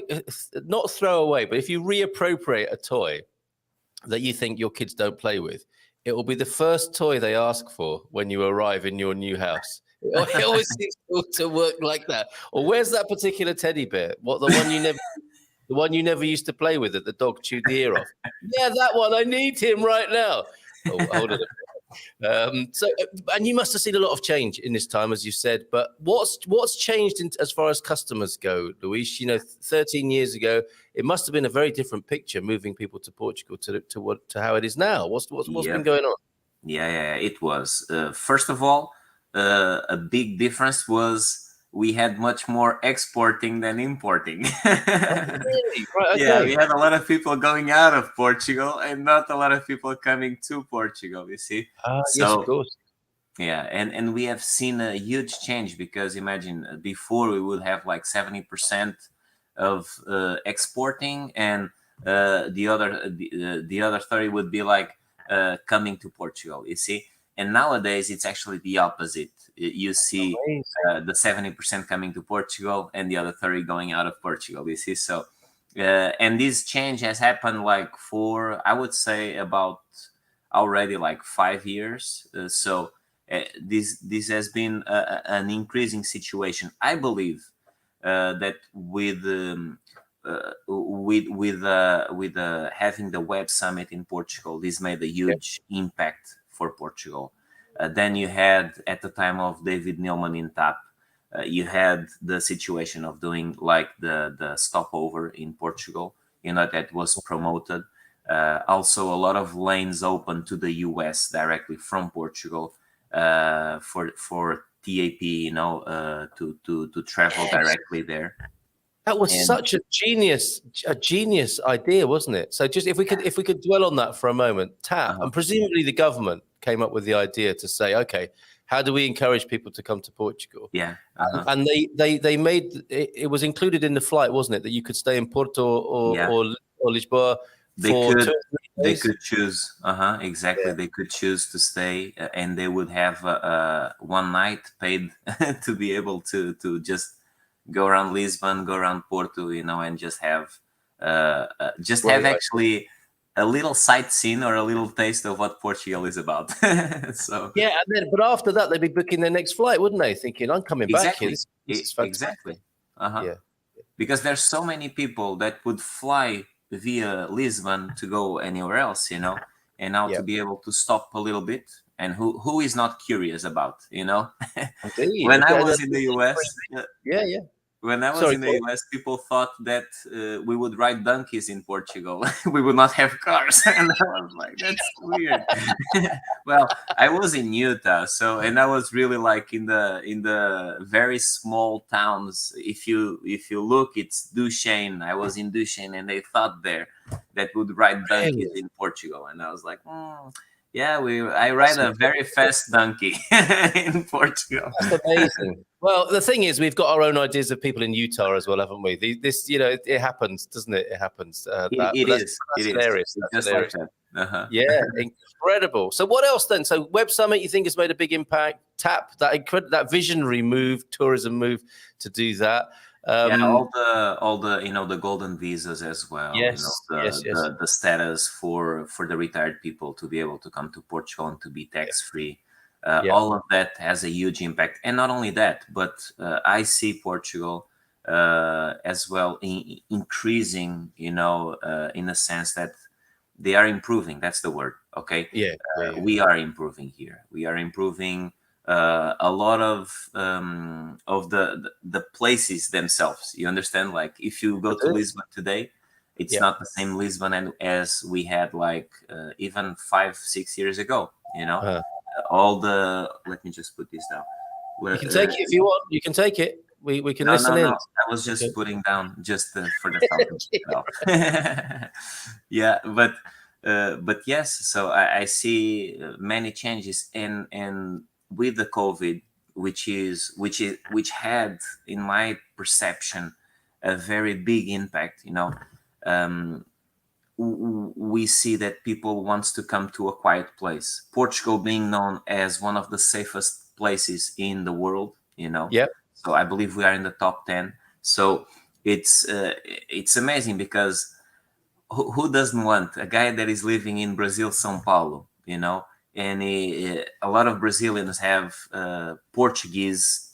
not throw away, but if you reappropriate a toy that you think your kids don't play with, it will be the first toy they ask for when you arrive in your new house. It always seems to work like that. Or where's that particular teddy bear? What, the one you never used to play with that the dog chewed the ear off? Yeah, that one. I need him right now. Oh, hold on. And you must have seen a lot of change in this time, as you said. But what's changed as far as customers go, Luis? 13 years ago, it must have been a very different picture moving people to Portugal to how it is now. What's been going on? Yeah, it was. First of all, a big difference was we had much more exporting than importing. Really? Right, okay. Yeah, we had a lot of people going out of Portugal and not a lot of people coming to Portugal, you see. Yes, of course. Yeah, and we have seen a huge change, because imagine before we would have like 70% of exporting, and the other 30 would be like coming to Portugal, you see. And nowadays, it's actually the opposite. You see the 70% coming to Portugal and the other 30 going out of Portugal, you see. So, and this change has happened like for, I would say, about already like 5 years. So this has been an increasing situation. I believe that with having the Web Summit in Portugal, this made a huge impact for Portugal. Then you had, at the time of David Neilman in TAP, you had the situation of doing like the stopover in Portugal, that was promoted. Also, a lot of lanes open to the US directly from Portugal for TAP, to travel directly there. That was such a genius idea, wasn't it? So just if we could dwell on that for a moment, TAP, and presumably the government came up with the idea to say, okay, how do we encourage people to come to Portugal? Yeah. And they made it was included in the flight, wasn't it, that you could stay in Porto or Lisboa they could choose. Exactly. Yeah. They could choose to stay, and they would have one night paid to be able to just go around Lisbon, go around Porto, and just have actually a little sightseeing or a little taste of what Portugal is about. So yeah, but after that they'd be booking their next flight, wouldn't they? Thinking, I'm coming back here. This is exactly. Yeah. Because there's so many people that would fly via Lisbon to go anywhere else, and now to be able to stop a little bit, and who is not curious about, Indeed. When I was in the US, when I was Sorry, in the US, people thought that we would ride donkeys in Portugal. We would not have cars, and I was like, "That's weird." Well, I was in Utah, so and I was really like in the very small towns. If you look, it's Duchesne. I was in Duchesne, and they thought there that would ride donkeys in Portugal, and I was like, yeah, I ride a very fast donkey in Portugal. That's amazing. Well, the thing is, we've got our own ideas of people in Utah as well, haven't we? This, it happens, doesn't it? It happens. It is. That's hilarious. It's That's just hilarious. like that. Uh-huh. Yeah, incredible. So, what else then? So, Web Summit, you think has made a big impact? TAP, that visionary move, tourism move to do that. Yeah, all the the golden visas as well. Yes, yes. The status for the retired people to be able to come to Portugal and to be tax free. All of that has a huge impact, and not only that, but I see Portugal as well increasing. In a sense that they are improving. That's the word. Okay. We are improving here. We are improving. A lot of the places themselves. You understand? Like if you go to Lisbon today, it's not the same Lisbon as we had like even 5-6 years ago. All the. Let me just put this down. You can take it if you want. You can take it. We can listen in. No. I was just putting down just for the sound. Yeah, but yes. So I see many changes and with the COVID, which had, in my perception, a very big impact. We see that people wants to come to a quiet place. Portugal being known as one of the safest places in the world. So I believe we are in the top 10. So it's amazing because who doesn't want a guy that is living in Brazil, São Paulo, and a lot of Brazilians have Portuguese,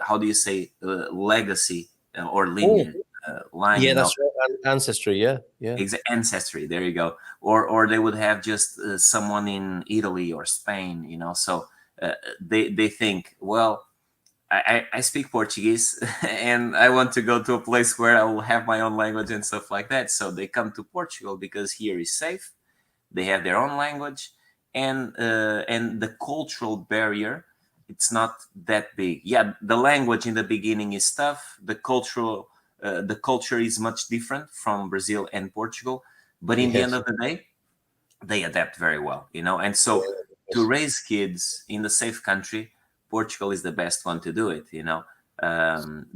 how do you say, legacy or lineage, line. Yeah, that's right. Ancestry, yeah. Ancestry, there you go. Or they would have just someone in Italy or Spain, so they think, well, I speak Portuguese and I want to go to a place where I will have my own language and stuff like that. So they come to Portugal because here is safe. They have their own language, and the cultural barrier, it's not that big. Yeah, the language in the beginning is tough. The culture is much different from Brazil and Portugal, but in the end of the day, they adapt very well, And so to raise kids in the safe country, Portugal is the best one to do it,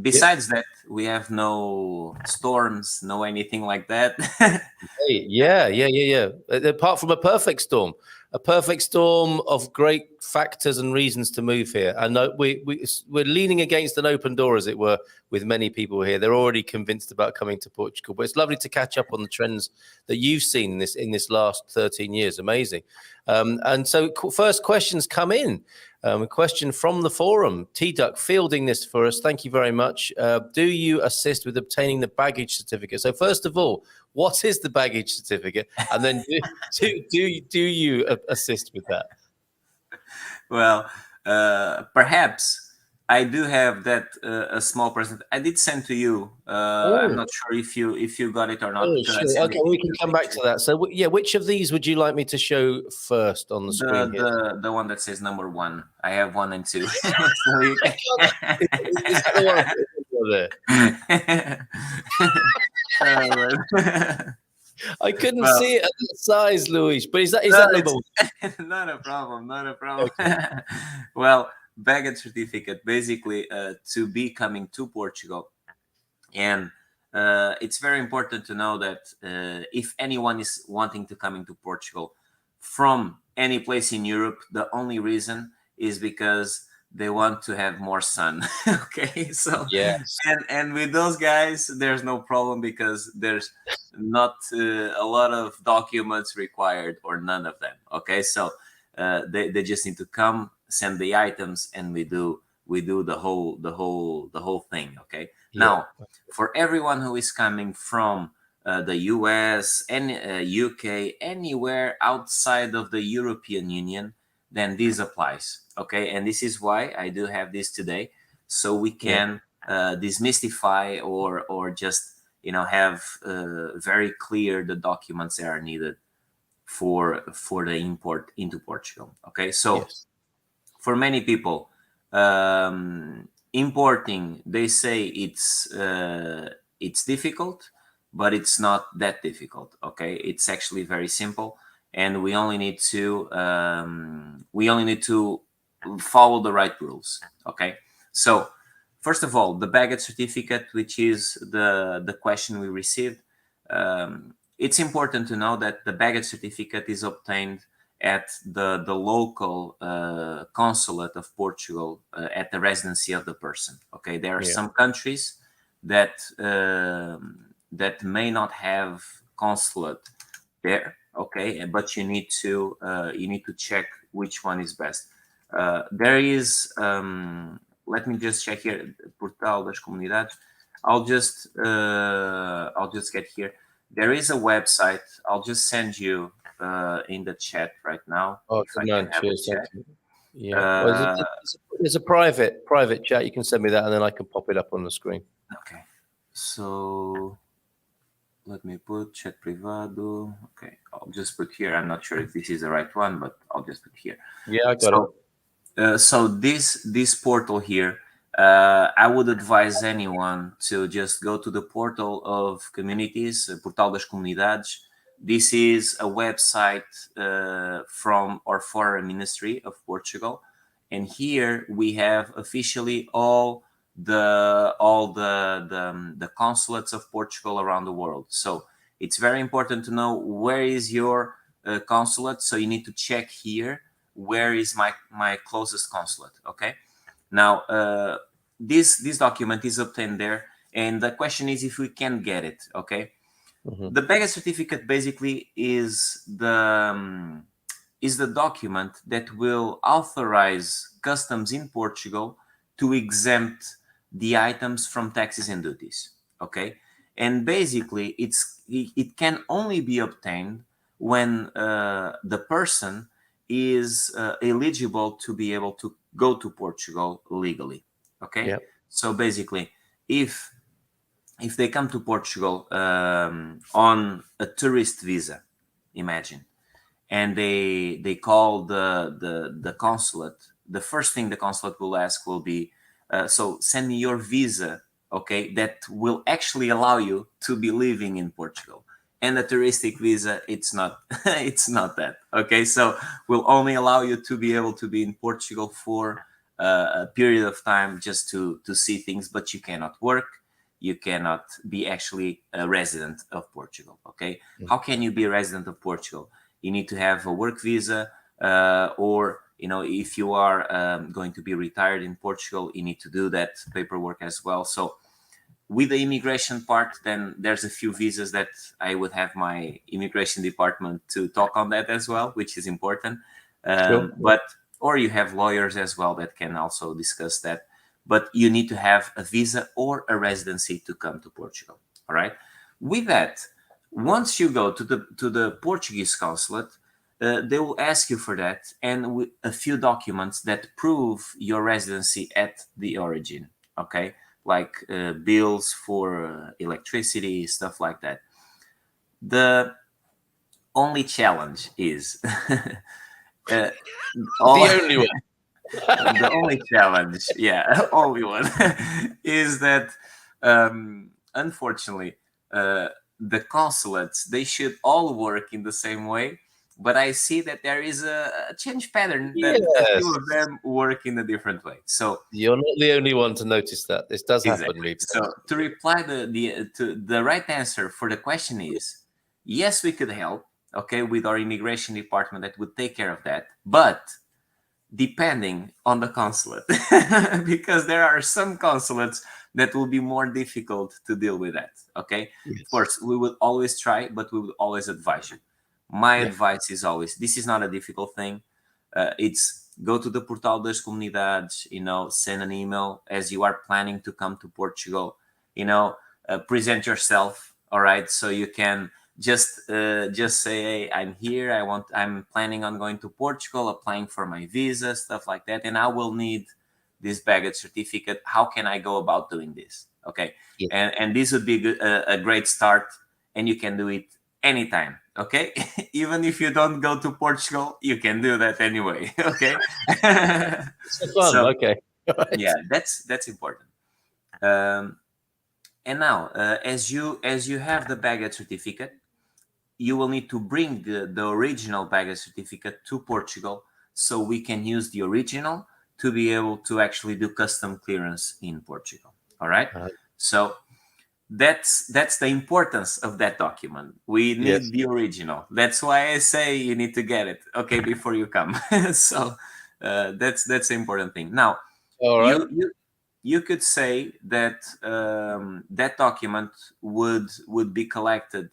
Besides that, we have no storms, no anything like that. Yeah. Apart from a perfect storm of great factors and reasons to move here. And we're leaning against an open door, as it were, with many people here. They're already convinced about coming to Portugal. But it's lovely to catch up on the trends that you've seen in this last 13 years. Amazing. And so first questions come in. A question from the forum. T-Duck fielding this for us. Thank you very much. Do you assist with obtaining the baggage certificate? So first of all, what is the baggage certificate? And then do you assist with that? Well, perhaps I do have that a small percent. I did send to you. I'm not sure if you got it or not. Sure. Okay, we can come back to that. So which of these would you like me to show first on the screen here? The one that says number 1. I have 1 and 2. So is that the one? I couldn't see it at that size, Luis. But is that number 1? Not a problem. Okay. Well, baggage certificate, basically, to be coming to Portugal. And it's very important to know that if anyone is wanting to come into Portugal from any place in Europe, the only reason is because they want to have more sun. Okay, so yes. And with those guys, there's no problem because there's not a lot of documents required, or none of them. Okay, so they just need to come, send the items, and we do the whole thing. Okay. Yeah. Now, for everyone who is coming from the US and UK, anywhere outside of the European Union, then this applies. Okay, and this is why I do have this today, so we can demystify or just have very clear the documents that are needed for the import into Portugal. Okay, so Yes. for many people, importing, they say it's difficult, but it's not that difficult. Okay, it's actually very simple, and we only need to follow the right rules. Okay, so first of all, the baggage certificate, which is the question we received. It's important to know that the baggage certificate is obtained at the local consulate of Portugal at the residency of the person. Okay, there are some countries that that may not have consulate there. Okay, but you need to check which one is best. There is. Let me just check here. Portal das Comunidades. I'll just get here. There is a website. I'll just send you in the chat right now. Oh, If I can have a chat. Yeah. Well, there's a private chat. You can send me that, and then I can pop it up on the screen. Okay. So let me put chat privado. Okay. I'll just put here. I'm not sure if this is the right one, but I'll just put here. Yeah, I got it. So this portal here, I would advise anyone to just go to the portal of communities, Portal das Comunidades. This is a website from or for a ministry of Portugal, and here we have officially all the consulates of Portugal around the world. So it's very important to know where is your consulate. So you need to check here, where is my closest consulate. Okay, now this document is obtained there, and the question is if we can get it. Okay, the baggage certificate basically is the document that will authorize customs in Portugal to exempt the items from taxes and duties. Okay, and basically it can only be obtained when the person is eligible to be able to go to Portugal legally. Okay, Yep. So basically, if they come to Portugal on a tourist visa, imagine, and they call the consulate, the first thing the consulate will ask will be, so send me your visa, okay, that will actually allow you to be living in Portugal. And a touristic visa, it's not it's not that. Okay, so will only allow you to be able to be in Portugal for a period of time, just to see things, but you cannot work, you cannot be actually a resident of Portugal. Okay, how can you be a resident of Portugal? You need to have a work visa, or if you are going to be retired in Portugal, you need to do that paperwork as well. So with the immigration part, then there's a few visas that I would have my immigration department to talk on that as well, which is important. Sure. But or you have lawyers as well that can also discuss that. But you need to have a visa or a residency to come to Portugal. All right. With that, once you go to the Portuguese consulate, they will ask you for that and with a few documents that prove your residency at the origin. Okay, like bills for electricity, stuff like that. The only challenge is The only one. the only challenge, yeah, only one, is that unfortunately the consulates, they should all work in the same way, but I see that there is a change pattern that a few of them work in a different way. So you're not the only one to notice that. This does happen. So to reply the right answer for the question is yes, we could help. Okay, with our immigration department that would take care of that, but depending on the consulate, because there are some consulates that will be more difficult to deal with that. Okay, yes. Of course, we will always try, but we will always advise you. My advice is always, this is not a difficult thing. It's go to the Portal das Comunidades, send an email as you are planning to come to Portugal, present yourself. All right, so you can just say, hey, I'm here, I'm planning on going to Portugal, applying for my visa, stuff like that, and I will need this baggage certificate. How can I go about doing this? Okay. Yes. And this would be a great start, and you can do it anytime. Okay. Even if you don't go to Portugal, you can do that anyway. Okay. It's fun. So Okay. yeah, that's important. Um, and now, as you have the baggage certificate, you will need to bring the original baggage certificate to Portugal, so we can use the original to be able to actually do custom clearance in Portugal. All right. So that's the importance of that document. We need Yes. the original. That's why I say you need to get it, okay, before you come. So that's the important thing. Now, All right. you could say that that document would be collected.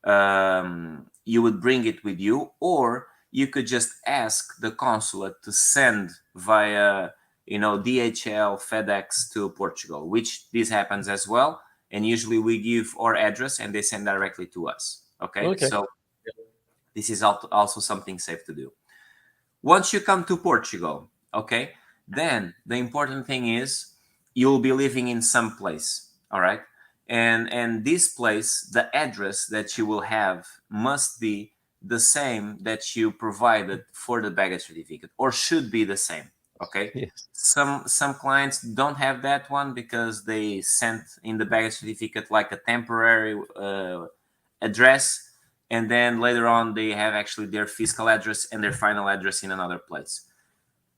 You would bring it with you, or you could just ask the consulate to send via DHL, FedEx to Portugal, which this happens as well. And usually we give our address and they send directly to us. Okay. So this is also something safe to do. Once you come to Portugal, okay, then the important thing is you'll be living in some place. All right. And this place, the address that you will have must be the same that you provided for the baggage certificate, or should be the same. Okay. Yes. Some clients don't have that one because they sent in the baggage certificate like a temporary address, and then later on they have actually their fiscal address and their final address in another place.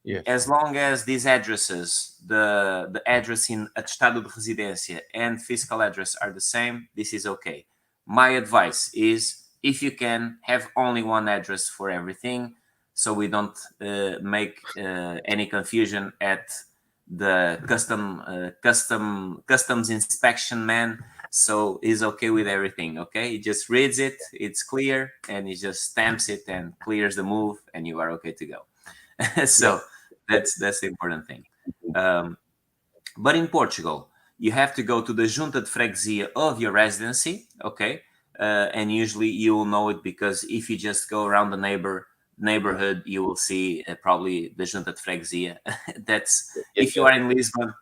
Yes. As long as these addresses, the address in Atestado de Residência and fiscal address are the same, this is okay. My advice is, if you can, have only one address for everything, so we don't make any confusion at the customs inspection man. So he's okay with everything. Okay, he just reads it, it's clear, and he just stamps it and clears the move, and you are okay to go. So that's the important thing. But in Portugal, you have to go to the Junta de Freguesia of your residency. Okay, and usually you will know it, because if you just go around the neighborhood, you will see probably the Junta de Freguesia. That's if you are in Lisbon,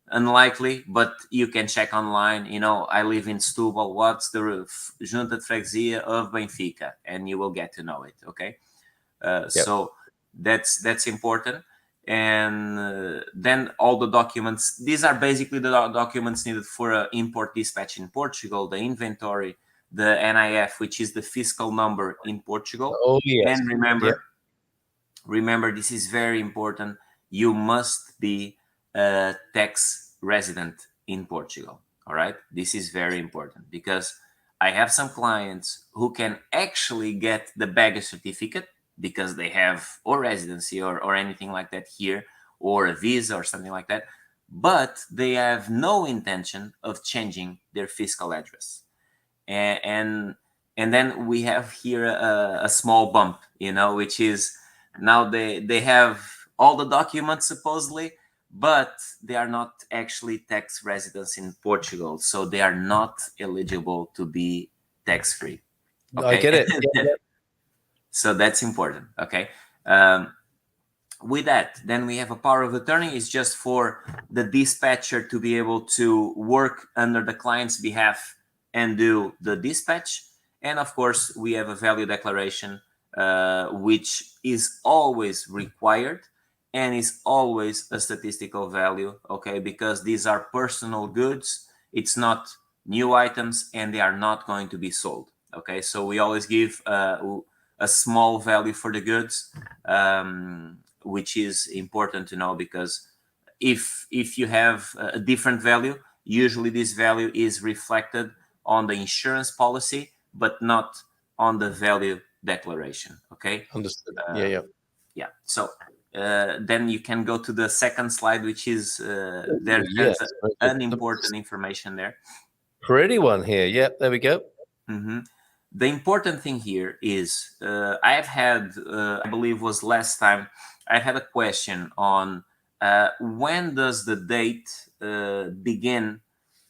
unlikely, but you can check online. I live in Setúbal. What's the Junta de Freguesia of Benfica? And you will get to know it. Okay, so that's important. And then all the documents. These are basically the documents needed for an import dispatch in Portugal: the inventory, the NIF, which is the fiscal number in Portugal. Oh, yes. And remember, this is very important. You must be a tax resident in Portugal. All right. This is very important, because I have some clients who can actually get the baggage certificate because they have or residency or anything like that here, or a visa or something like that, but they have no intention of changing their fiscal address. And then we have here a small bump, which is, now they have all the documents supposedly, but they are not actually tax residents in Portugal, so they are not eligible to be tax free. Okay? I get it. Yeah. So that's important. Okay. With that, then we have a power of attorney. Is just for the dispatcher to be able to work under the client's behalf and do the dispatch. And of course, we have a value declaration, which is always required and is always a statistical value. Okay, because these are personal goods. It's not new items, and they are not going to be sold. Okay, so we always give a small value for the goods, which is important to know, because if you have a different value, usually this value is reflected on the insurance policy, but not on the value declaration. Okay. Understood. Yeah. So then you can go to the second slide, which is there's an important information there. Pretty one here. Yep. There we go. Mm-hmm. The important thing here is I have had, I believe was last time, I had a question on when does the date begin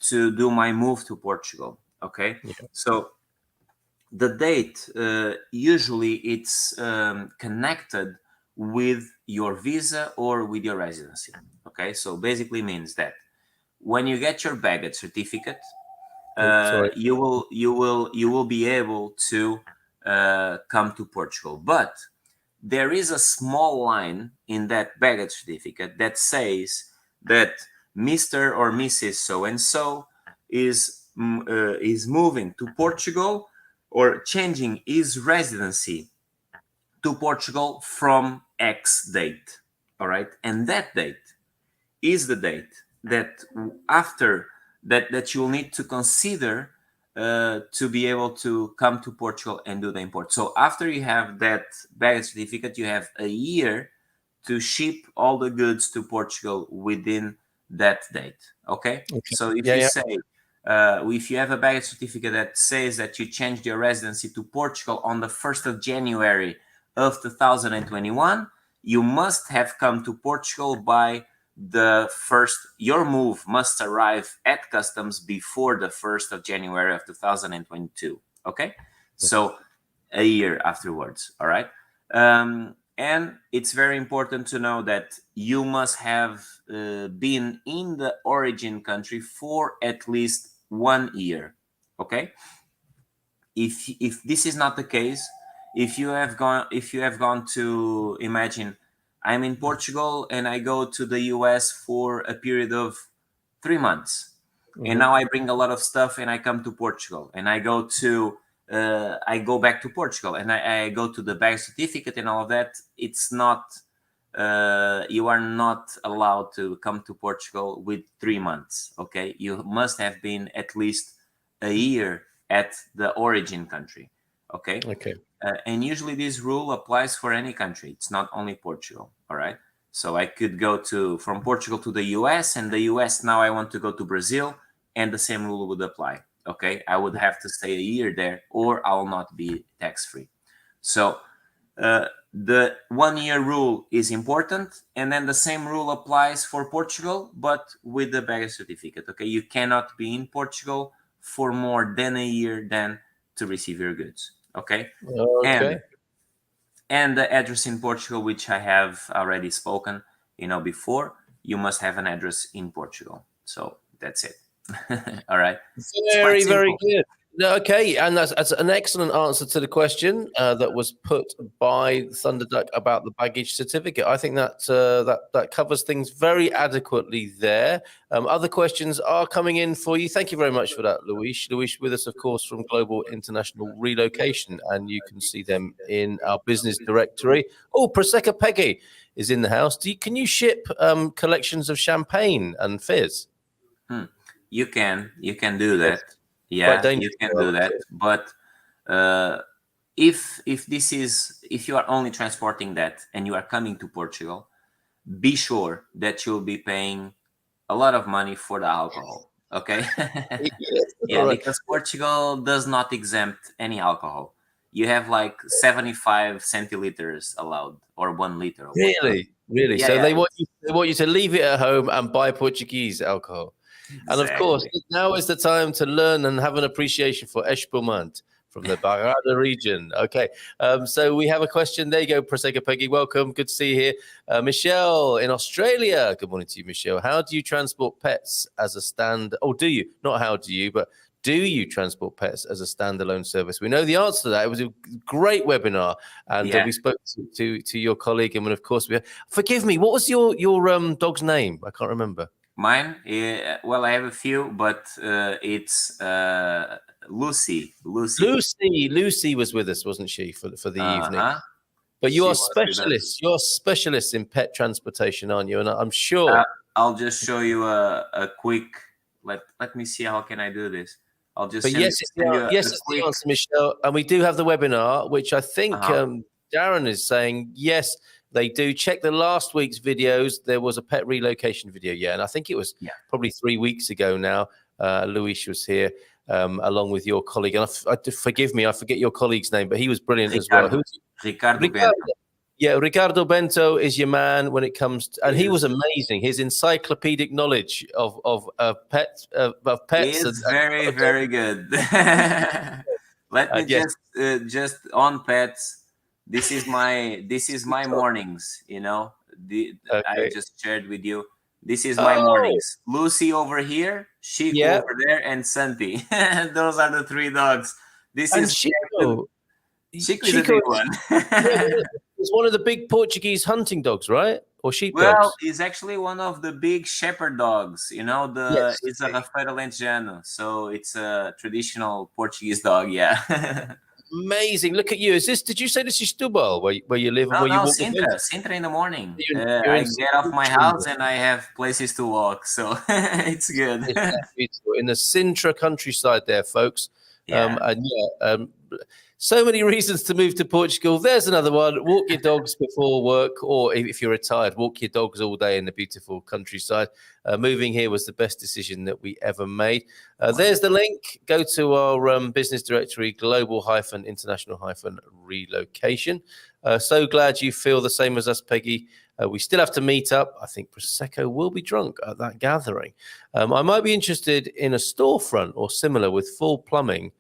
to do my move to Portugal. Okay. So the date, usually it's connected with your visa or with your residency. Okay, so basically means that when you get your baggage certificate, you will be able to come to Portugal. But there is a small line in that baggage certificate that says that Mr. or Mrs. so and so is moving to Portugal or changing his residency to Portugal from X date. All right, and that date is the date that after that you'll need to consider to be able to come to Portugal and do the import. So after you have that baggage certificate, you have a year to ship all the goods to Portugal within that date. Okay. So if you say if you have a baggage certificate that says that you changed your residency to Portugal on the 1st of January of 2021, you must have come to Portugal by the first. Your move must arrive at customs before the 1st of January of 2022. Okay, so a year afterwards. All right, and it's very important to know that you must have been in the origin country for at least 1 year. Okay, if this is not the case, if you have gone to, imagine I'm in Portugal and I go to the US for a period of 3 months, and now I bring a lot of stuff and I come to Portugal and I go back to Portugal and I go to the bag certificate and all of that. It's not you are not allowed to come to Portugal with 3 months. Okay, you must have been at least a year at the origin country. Okay. And usually this rule applies for any country. It's not only Portugal. All right. So I could go from Portugal to the US, and the US now I want to go to Brazil, and the same rule would apply. Okay. I would have to stay a year there, or I will not be tax free. So the 1 year rule is important, and then the same rule applies for Portugal, but with the baggage certificate. Okay. You cannot be in Portugal for more than a year then to receive your goods. Okay. And the address in Portugal, which I have already spoken, before, you must have an address in Portugal. So that's it. All right. Very, very good. Okay, and that's an excellent answer to the question that was put by Thunderduck about the baggage certificate. I think that that covers things very adequately there. Other questions are coming in for you. Thank you very much for that, Luis. Luis with us, of course, from Global International Relocation, and you can see them in our business directory. Oh, Prosecco Peggy is in the house. Can you ship collections of champagne and fizz? You can do that. Yeah, you can do that. But if you are only transporting that and you are coming to Portugal, be sure that you'll be paying a lot of money for the alcohol. Okay. Yeah, because Portugal does not exempt any alcohol. You have like 75 centiliters allowed, or 1 liter. Really? Yeah, so they want you to leave it at home and buy Portuguese alcohol. Exactly. And of course, now is the time to learn and have an appreciation for Espumante from the Barada region. Okay, so we have a question. There you go, Prosecco Peggy. Welcome. Good to see you here. Michelle in Australia. Good morning to you, Michelle. How do you transport pets as a stand? Oh, do you? Not how do you, but do you transport pets as a standalone service? We know the answer to that. It was a great webinar, and we spoke to your colleague, and of course, forgive me. What was your dog's name? I can't remember. Mine? Well, I have a few, but it's Lucy. Lucy was with us, wasn't she, for the evening? But you are specialists. You're specialists in pet transportation, aren't you? And I'm sure. I'll just show you a quick. Let me see how can I do this. I'll just. But yes, it's the answer, Michelle. And we do have the webinar, which I think Darren is saying yes. They do. Check the last week's videos. There was a pet relocation video, and I think it was probably 3 weeks ago now. Luis was here along with your colleague. And forgive me, I forget your colleague's name, but he was brilliant as well. Ricardo Bento. Yeah, Ricardo Bento is your man when it comes to, and he was amazing. His encyclopedic knowledge of pets is very, very good. Let me just on pets. This is my mornings, I just shared with you. This is my mornings. Lucy over here, Chico over there, and Santi. Those are the 3 dogs. This and is Chico. Chico is a big one. It's one of the big Portuguese hunting dogs, right? Or sheep dogs? Well, he's actually one of the big shepherd dogs. You know, it's a Rafeira Lentejano, so it's a traditional Portuguese dog. Yeah. Amazing. Look at you. Did you say this is Setúbal, where you live? No, you walk Sintra in the morning. I get off my house and I have places to walk, so it's good. It's beautiful. In the Sintra countryside there, folks. So many reasons to move to Portugal. There's another one. Walk your dogs before work, or if you're retired, walk your dogs all day in the beautiful countryside. Moving here was the best decision that we ever made. There's the link. Go to our business directory, Global-International-Relocation. So glad you feel the same as us, Peggy. We still have to meet up. I think Prosecco will be drunk at that gathering. I might be interested in a storefront or similar with full plumbing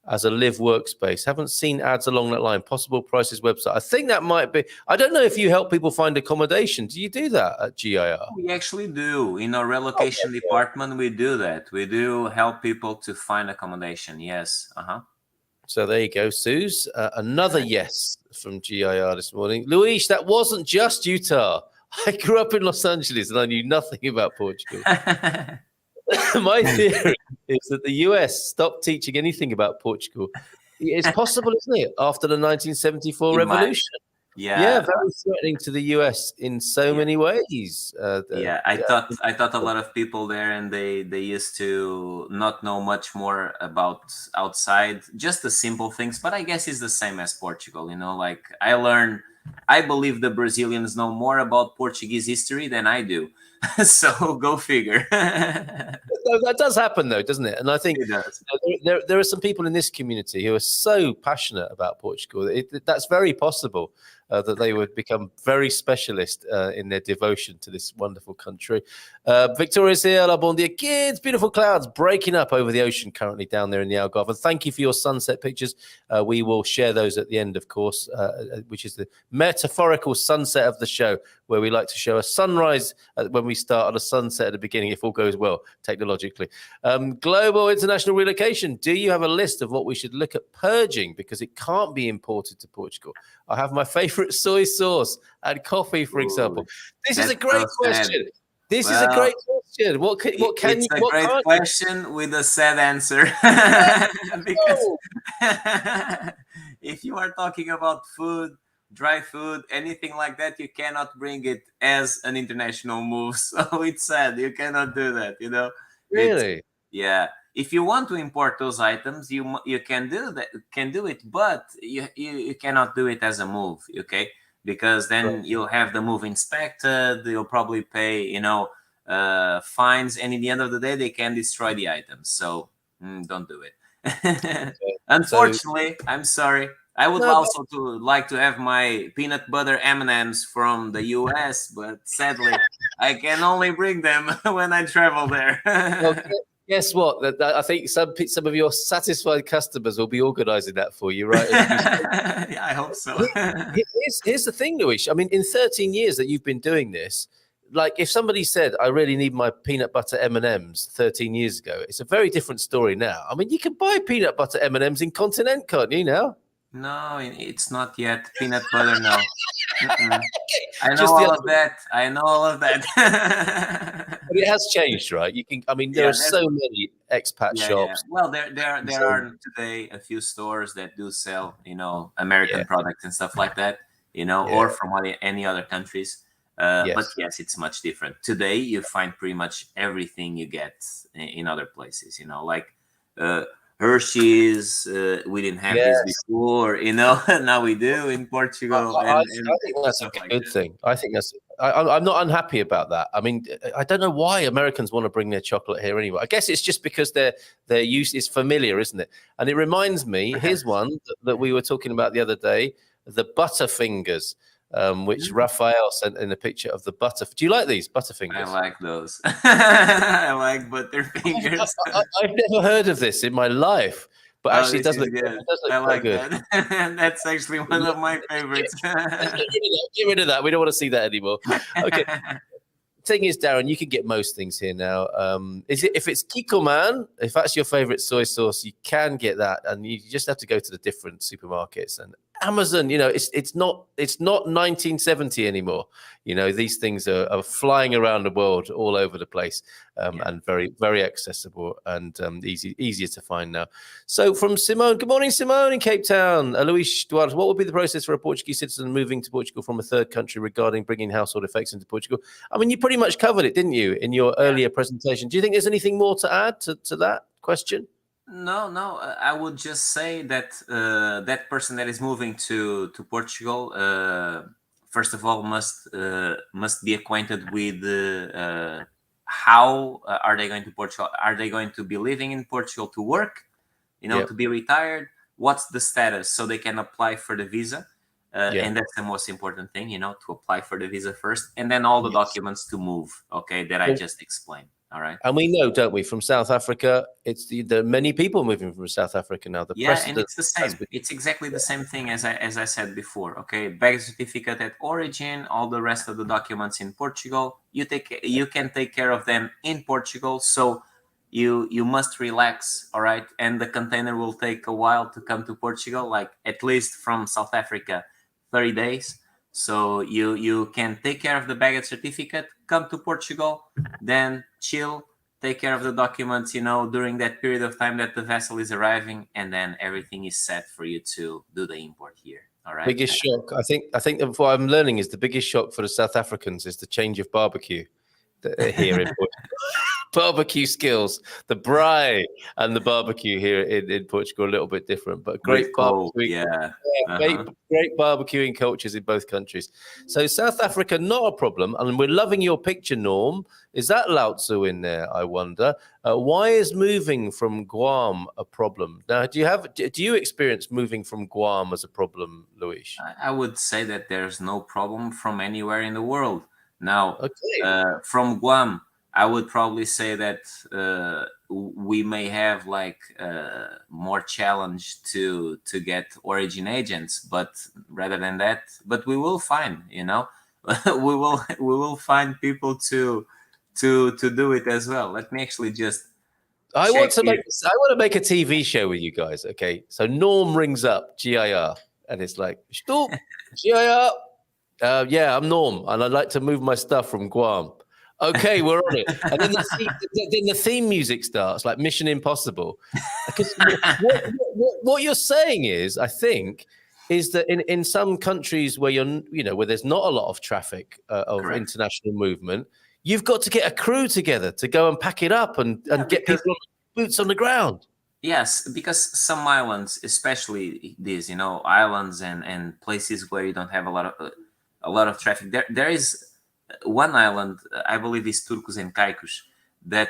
as a live workspace. Haven't seen ads along that line. Possible prices website. I think that might be. I don't know if you help people find accommodation. Do you do that at GIR? We actually do. In our relocation department, we do that. We do help people to find accommodation. Yes. So there you go, Suze. Another yes from GIR this morning. Luis, that wasn't just Utah. I grew up in Los Angeles and I knew nothing about Portugal. My theory is that the US stopped teaching anything about Portugal. It's possible, isn't it? After the 1974 revolution. Yeah, very threatening to the US in so many ways. I thought a lot of people there, and they used to not know much more about outside, just the simple things. But I guess it's the same as Portugal, you know. Like I believe the Brazilians know more about Portuguese history than I do. So go figure. That does happen, though, doesn't it? And I think there are some people in this community who are so passionate about Portugal. That's very possible that they would become very specialist in their devotion to this wonderful country. Victoria's here. La bon dia, kids. Beautiful clouds breaking up over the ocean currently down there in the Algarve. And thank you for your sunset pictures. We will share those at the end, of course, which is the metaphorical sunset of the show, where we like to show a sunrise when we start and a sunset at the beginning, if all goes well, technologically. Global International Relocation. Do you have a list of what we should look at purging? Because it can't be imported to Portugal. I have my favorite soy sauce and coffee, for example. This is a great question. This is a great question. What can you? It's a great question with a sad answer. Because if you are talking about food, dry food, anything like that, you cannot bring it as an international move. So it's sad. You cannot do that, you know. Really? If you want to import those items, you can do it, but you cannot do it as a move, okay? Because then you'll have the move inspected. You'll probably pay, fines, and in the end of the day, they can destroy the items. So don't do it. Unfortunately, I'm sorry. I would also like to have my peanut butter M&Ms from the US, but sadly, I can only bring them when I travel there. Okay. Guess what? I think some of your satisfied customers will be organising that for you, right? Yeah, I hope so. Here's the thing, Luis. I mean, in 13 years that you've been doing this, like if somebody said, I really need my peanut butter M&Ms 13 years ago, it's a very different story now. I mean, you can buy peanut butter M&Ms in Continent, can't you now? No, it's not yet peanut butter. No, I know all of that. But it has changed, right? You can. I mean, there are so many expat shops. Yeah. Well, there are today a few stores that do sell, American products and stuff like that, or from any other countries. But yes, it's much different. Today, you find pretty much everything you get in other places. Like. Hershey's, we didn't have this before, now we do in Portugal. I think that's a good thing. I think I'm not unhappy about that. I mean, I don't know why Americans want to bring their chocolate here anyway. I guess it's just because their use is familiar, isn't it? And it reminds me, here's one that we were talking about the other day, the Butterfingers. Which Raphael sent in a picture of the Do you like these Butterfingers? I like those. I like Butterfingers. I've never heard of this in my life, but actually it does look good. I like good. That. That's actually one of my favorites. Get rid of that. We don't want to see that anymore. Okay. thing is, Darren, you can get most things here now. If it's Kikkoman, if that's your favorite soy sauce, you can get that, and you just have to go to the different supermarkets. And Amazon, it's not 1970 anymore. These things are flying around the world, all over the place, and very, very accessible and easier to find now. So from Simone, good morning, Simone in Cape Town. Luis Duarte, what would be the process for a Portuguese citizen moving to Portugal from a third country regarding bringing household effects into Portugal? I mean, you pretty much covered it, didn't you, in your earlier presentation? Do you think there's anything more to add to that question? No. I would just say that that person that is moving to Portugal, first of all, must be acquainted with how are they going to Portugal? Are they going to be living in Portugal to work? To be retired? What's the status so they can apply for the visa? And that's the most important thing, to apply for the visa first, and then all the documents to move. Okay, that I just explained. All right. And we know, don't we, from South Africa, there are many people moving from South Africa now. And it's the same. It's exactly the same thing as I said before. Okay, baggage certificate at origin, all the rest of the documents in Portugal. You can take care of them in Portugal. So you must relax. All right, and the container will take a while to come to Portugal, like at least from South Africa, 30 days. So you can take care of the baggage certificate, come to Portugal, then chill, take care of the documents, during that period of time that the vessel is arriving, and then everything is set for you to do the import here. All right. Biggest shock, I think what I'm learning is the biggest shock for the South Africans is the change of barbecue here in Portugal. Barbecue skills, the braai and the barbecue here in Portugal a little bit different, but great barbecue. Great barbecuing cultures in both countries. So South Africa, not a problem, and we're loving your picture, Norm. Is that Lao Tzu in there? I wonder. Why is moving from Guam a problem? Now, do you experience moving from Guam as a problem, Luis? I would say that there's no problem from anywhere in the world. Now, from Guam, I would probably say that we may have more challenge to get origin agents, but rather than that, but we will find, we will find people to do it as well. Let me actually just. I want to make a TV show with you guys. Okay, so Norm rings up GIR, and it's like, "Stop, GIR. Yeah, I'm Norm, and I'd like to move my stuff from Guam." Okay, we're on it. And then the theme music starts, like Mission Impossible. Because what you're saying is, I think, is that in some countries where where there's not a lot of traffic of international movement, you've got to get a crew together to go and pack it up and get people boots on the ground. Yes, because some islands, especially these, islands and places where you don't have a lot of traffic. There is one island, I believe, is Turcos and Caicos, that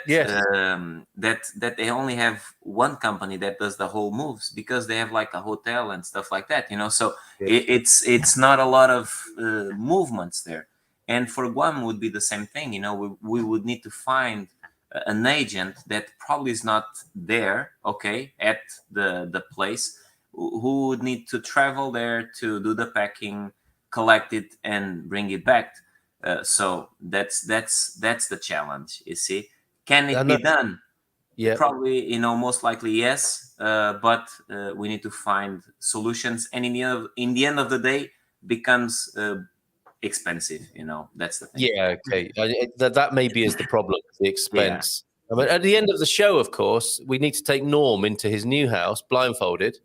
they only have one company that does the whole moves because they have like a hotel and stuff like that, So it's not a lot of movements there. And for Guam would be the same thing, We would need to find an agent that probably is not there, at the place, who would need to travel there to do the packing, collect it, and bring it back. So that's the challenge. You see, can it be done? Yeah, probably. Most likely yes. But we need to find solutions, and in the end of the day, becomes expensive. That's the thing. Yeah. Okay. That maybe is the problem. The expense. Yeah. I mean, at the end of the show, of course, we need to take Norm into his new house, blindfolded,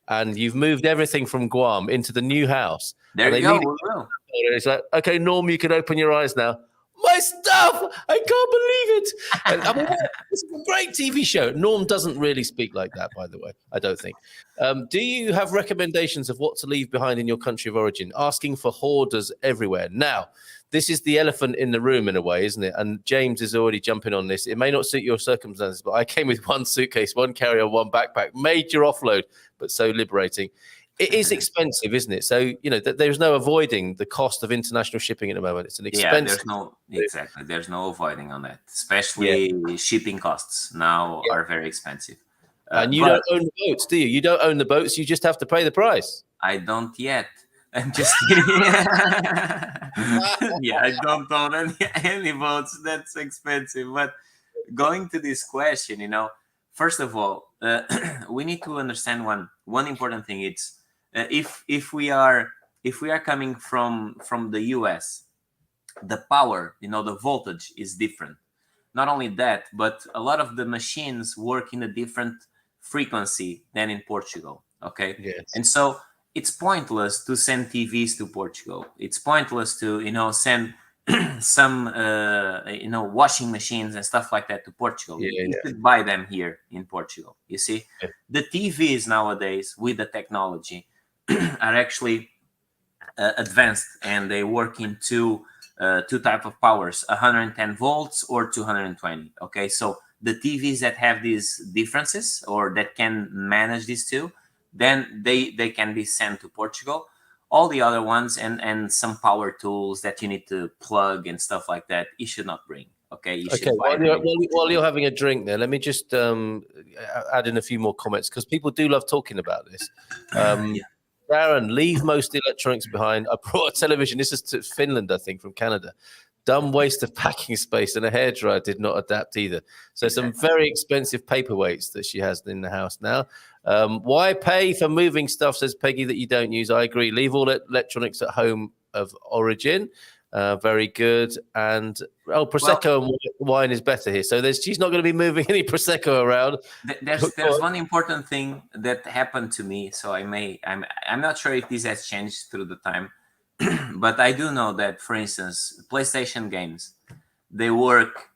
and you've moved everything from Guam into the new house. There you go. It's like, okay, Norm, you can open your eyes now. My stuff! I can't believe it. And, it's a great TV show. Norm doesn't really speak like that, by the way. I don't think. Do you have recommendations of what to leave behind in your country of origin? Asking for hoarders everywhere. Now, this is the elephant in the room in a way, isn't it? And James is already jumping on this. It may not suit your circumstances, but I came with one suitcase, one carry-on, one backpack. Major offload, but so liberating. It is expensive, isn't it? So, there's no avoiding the cost of international shipping at the moment. It's an expensive. There's no avoiding on that. Especially shipping costs now are very expensive. And you don't own the boats, do you? You don't own the boats. You just have to pay the price. I don't yet. I'm just kidding. Yeah, I don't own any boats. That's expensive. But going to this question, first of all, we need to understand one important thing. It's if we are coming from the US, the power, the voltage is different. Not only that, but a lot of the machines work in a different frequency than in Portugal. Okay, Yes. and so it's pointless to send TVs to Portugal. It's pointless to send some washing machines and stuff like that to Portugal. Yeah, You yeah. could buy them here in Portugal. You see, Yeah. the TVs nowadays with the technology are actually advanced, and they work in two type of powers: 110 volts or 220. Okay, so the TVs that have these differences or that can manage these two, then they can be sent to Portugal. All the other ones and some power tools that you need to plug and stuff like that, you should not bring. Okay, you Okay, should buy them in while Portugal. you're having a drink there, let me just add in a few more comments because people do love talking about this. Yeah. Darren, leave most electronics behind. I brought a television. This is to Finland, I think, from Canada. Dumb waste of packing space, and a hairdryer did not adapt either. So some Exactly. very expensive paperweights that she has in the house now. Why pay for moving stuff, says Peggy, that you don't use? I agree. Leave all electronics at home of origin. Very good. And Well, Prosecco and wine is better here. So she's not going to be moving any Prosecco around. there's one important thing that happened to me. So I'm not sure if this has changed through the time, but I do know that, for instance, PlayStation games, they work.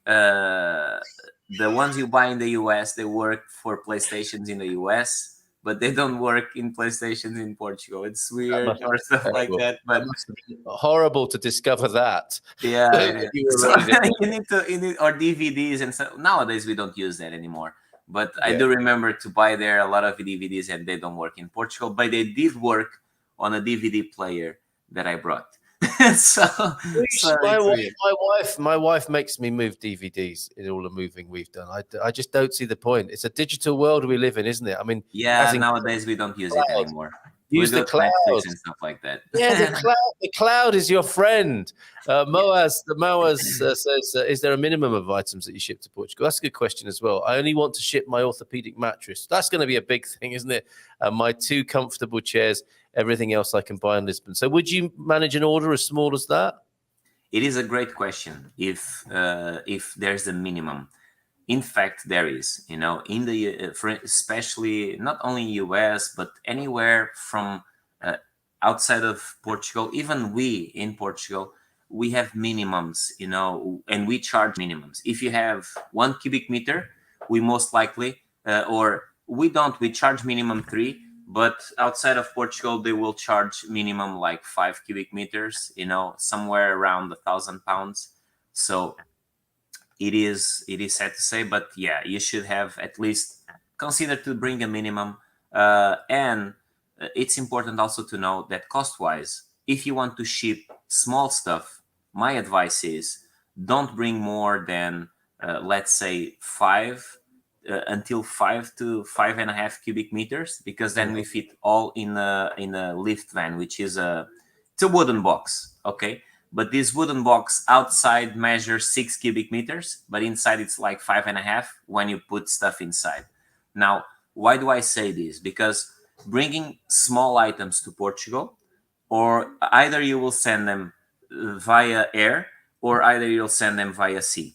The ones you buy in the US, they work for PlayStations in the US, but they don't work in PlayStations in Portugal. It's That weird must or be stuff like terrible. that. That But must have been horrible to discover that. yeah, That it is. you were So already there. you need or DVDs and stuff. Nowadays we don't use that anymore. But I Yeah. do remember to buy there a lot of DVDs, and they don't work in Portugal, but they did work on a DVD player that I brought. so so My it's wife, weird. my wife makes me move DVDs in all the moving we've done. I just don't see the point. It's a digital world we live in, isn't it? I mean, Yeah, as in nowadays we don't use it cloud, anymore. We use the got Netflix cloud. and stuff like that. Yeah, the cloud. The cloud is your friend. Yeah. Moaz says, "Is there a minimum of items that you ship to Portugal?" That's a good question as well. I only want to ship my orthopedic mattress. That's going to be a big thing, isn't it? My two comfortable chairs. Everything else I can buy in Lisbon. So, would you manage an order as small as that? It is a great question if there's a minimum. In fact, there is. In the especially not only US but anywhere from uh, outside of Portugal. Even we in Portugal, we have minimums. And we charge minimums. If you have 1 cubic meter, we most likely or we don't. We charge minimum 3. But outside of Portugal, they will charge minimum like 5 cubic meters. Somewhere around £1,000. So it is sad to say, but yeah, you should have at least consider to bring a minimum. And it's important also to know that cost wise, if you want to ship small stuff, my advice is don't bring more than let's say 5 to 5.5 cubic meters, because then we fit all in a lift van, which is it's a wooden box. Okay, but this wooden box outside measures 6 cubic meters, but inside it's like 5.5 when you put stuff inside. Now, why do I say this? Because bringing small items to Portugal, or either you will send them via air, or either you'll send them via sea.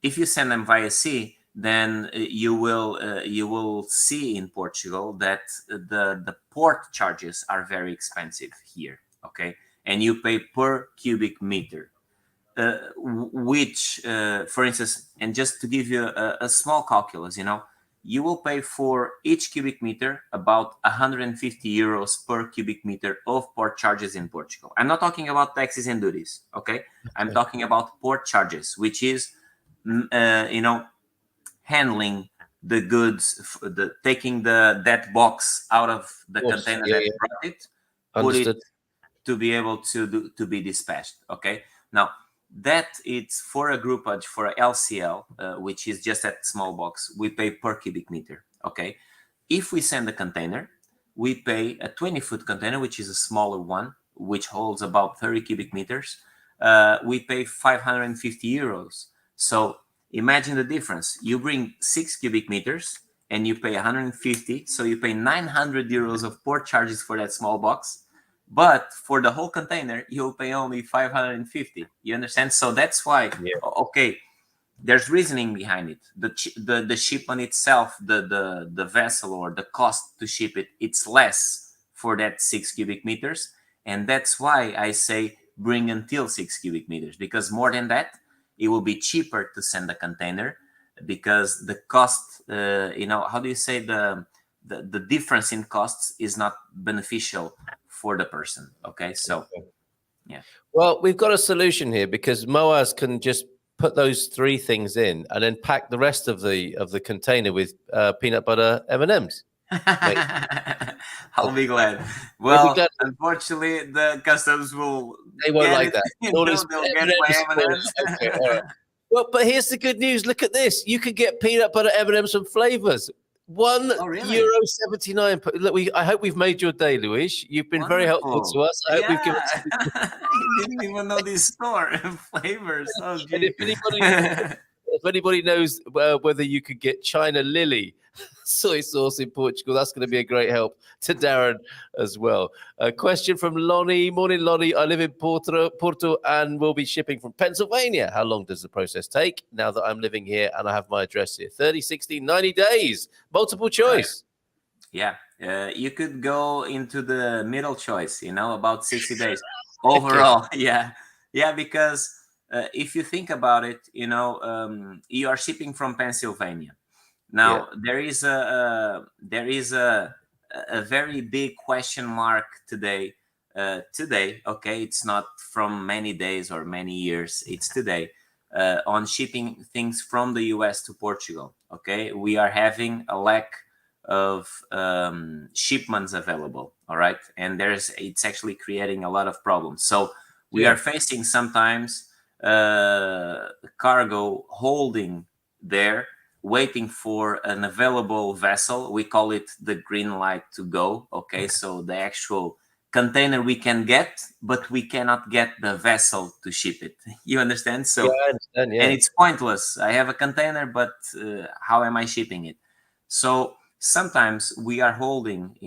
If you send them via sea, then you will see in Portugal that the port charges are very expensive here. Okay, and you pay per cubic meter, which, for instance, and just to give you a small calculus, you will pay for each cubic meter about 150 euros per cubic meter of port charges in Portugal. I'm not talking about taxes and duties, okay? I'm talking about port charges, which is, handling the goods, taking that box out of the Course. container Yeah, that yeah. brought it, put it Understood. to be able to be dispatched. Okay, now that it's for a groupage for a LCL, which is just that small box, we pay per cubic meter. Okay, if we send a container, we pay a 20-foot container, which is a smaller one. which holds about 30 cubic meters, we pay 550 euros. So imagine the difference. You bring 6 cubic meters and you pay 150, so you pay 900 euros of port charges for that small box. But for the whole container, you'll pay only 550. You understand? So that's why, okay, there's reasoning behind it. The shipment itself, the vessel or the cost to ship it, it's less for that 6 cubic meters. And that's why I say bring until 6 cubic meters, because more than that, it will be cheaper to send a container, because the cost, how do you say, the difference in costs is not beneficial for the person. Okay, so yeah. Well, we've got a solution here, because Moaz can just put those 3 things in and then pack the rest of the container with peanut butter M&Ms. I'll be glad. Well, unfortunately, the customs they won't like that. They'll get my M&Ms. Okay, all right. Well, but here's the good news. Look at this. You can get peanut butter M&Ms from Flavors. €1.79. Look, I hope we've made your day, Luis. You've been very helpful to us. I hope we've given. I didn't even know this store. Flavors. Oh, and if anybody knows whether you could get China Lily soy sauce in Portugal, that's going to be a great help to Darren as well. A question from Lonnie. Morning, Lonnie. I live in Porto and will be shipping from Pennsylvania. How long does the process take now that I'm living here and I have my address here? 30, 60, 90 days. Multiple choice. Yeah. You could go into the middle choice, about 60 days overall. Yeah. Yeah, because if you think about it, you are shipping from Pennsylvania. Now, there is a very big question mark today. Okay, it's not from many days or many years. It's today on shipping things from the US to Portugal. Okay, we are having a lack of shipments available. All right, and it's actually creating a lot of problems. So we are facing sometimes cargo holding there, waiting for an available vessel. We call it the green light to go. Okay, so the actual container we can get, but we cannot get the vessel to ship it. You understand? So I understand, and it's pointless. I have a container, but how am I shipping it? So sometimes we are holding,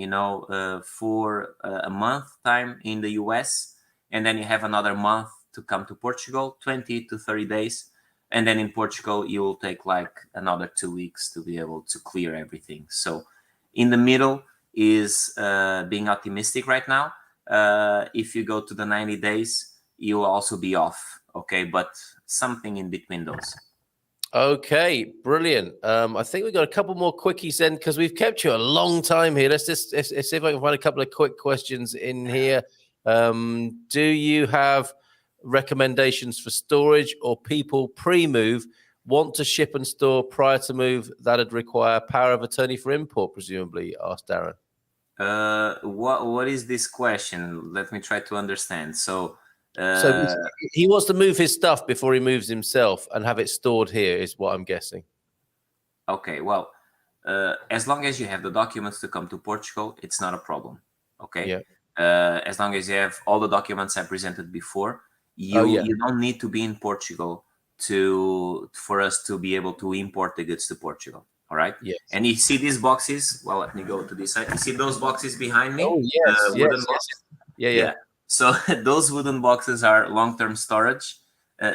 for a month time in the US, and then you have another month to come to Portugal, 20 to 30 days. And then in Portugal, you will take like another 2 weeks to be able to clear everything. So in the middle is being optimistic right now. If you go to the 90 days, you will also be off. Okay, but something in between those. Okay, brilliant. I think we've got a couple more quickies then, because we've kept you a long time here. Let's see if I can find a couple of quick questions in here. Do you have recommendations for storage, or people pre-move want to ship and store prior to move that'd require power of attorney for import, presumably? Asked Darren. What is this question? Let me try to understand. So he wants to move his stuff before he moves himself and have it stored here, is what I'm guessing. Okay, well, as long as you have the documents to come to Portugal, it's not a problem. Okay, as long as you have all the documents I presented before, you don't need to be in Portugal for us to be able to import the goods to Portugal. All right. Yes. And you see these boxes. Well, let me go to this side. You see those boxes behind me? Oh yes, wooden boxes. Yeah. So those wooden boxes are long-term storage.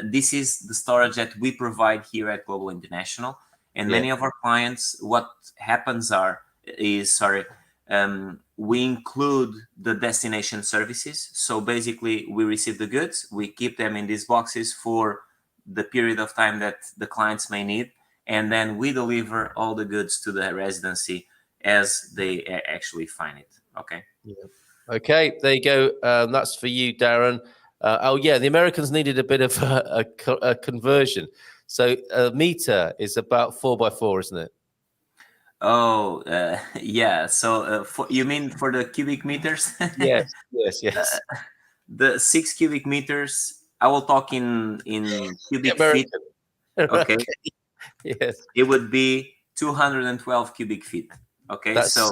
This is the storage that we provide here at Global International, and many of our clients, what happens is we include the destination services. So basically, we receive the goods, we keep them in these boxes for the period of time that the clients may need, and then we deliver all the goods to the residency as they actually find it. Okay. Yeah. Okay, there you go. That's for you, Darren. The Americans needed a bit of a conversion. So a meter is about 4x4, isn't it? Oh, yeah. So you mean for the cubic meters? Yes. The 6 cubic meters, I will talk in cubic feet. Okay. Yes. It would be 212 cubic feet. Okay. That's so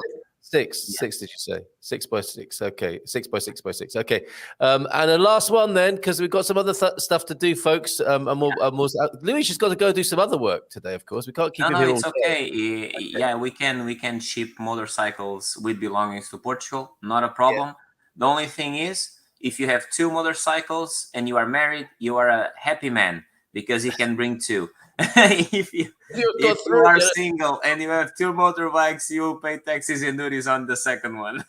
Six, did you say? 6 by 6. Okay. 6 by 6 by 6. Okay. And a last one then, because we've got some other stuff to do, folks. Luis has got to go do some other work today, of course. We can't keep him here all it's day. okay. Yeah, we can ship motorcycles with belongings to Portugal. Not a problem. The only thing is, if you have 2 motorcycles and you are married, you are a happy man because you can bring 2. if you are single and you have 2 motorbikes, you will pay taxes and duties on the second one.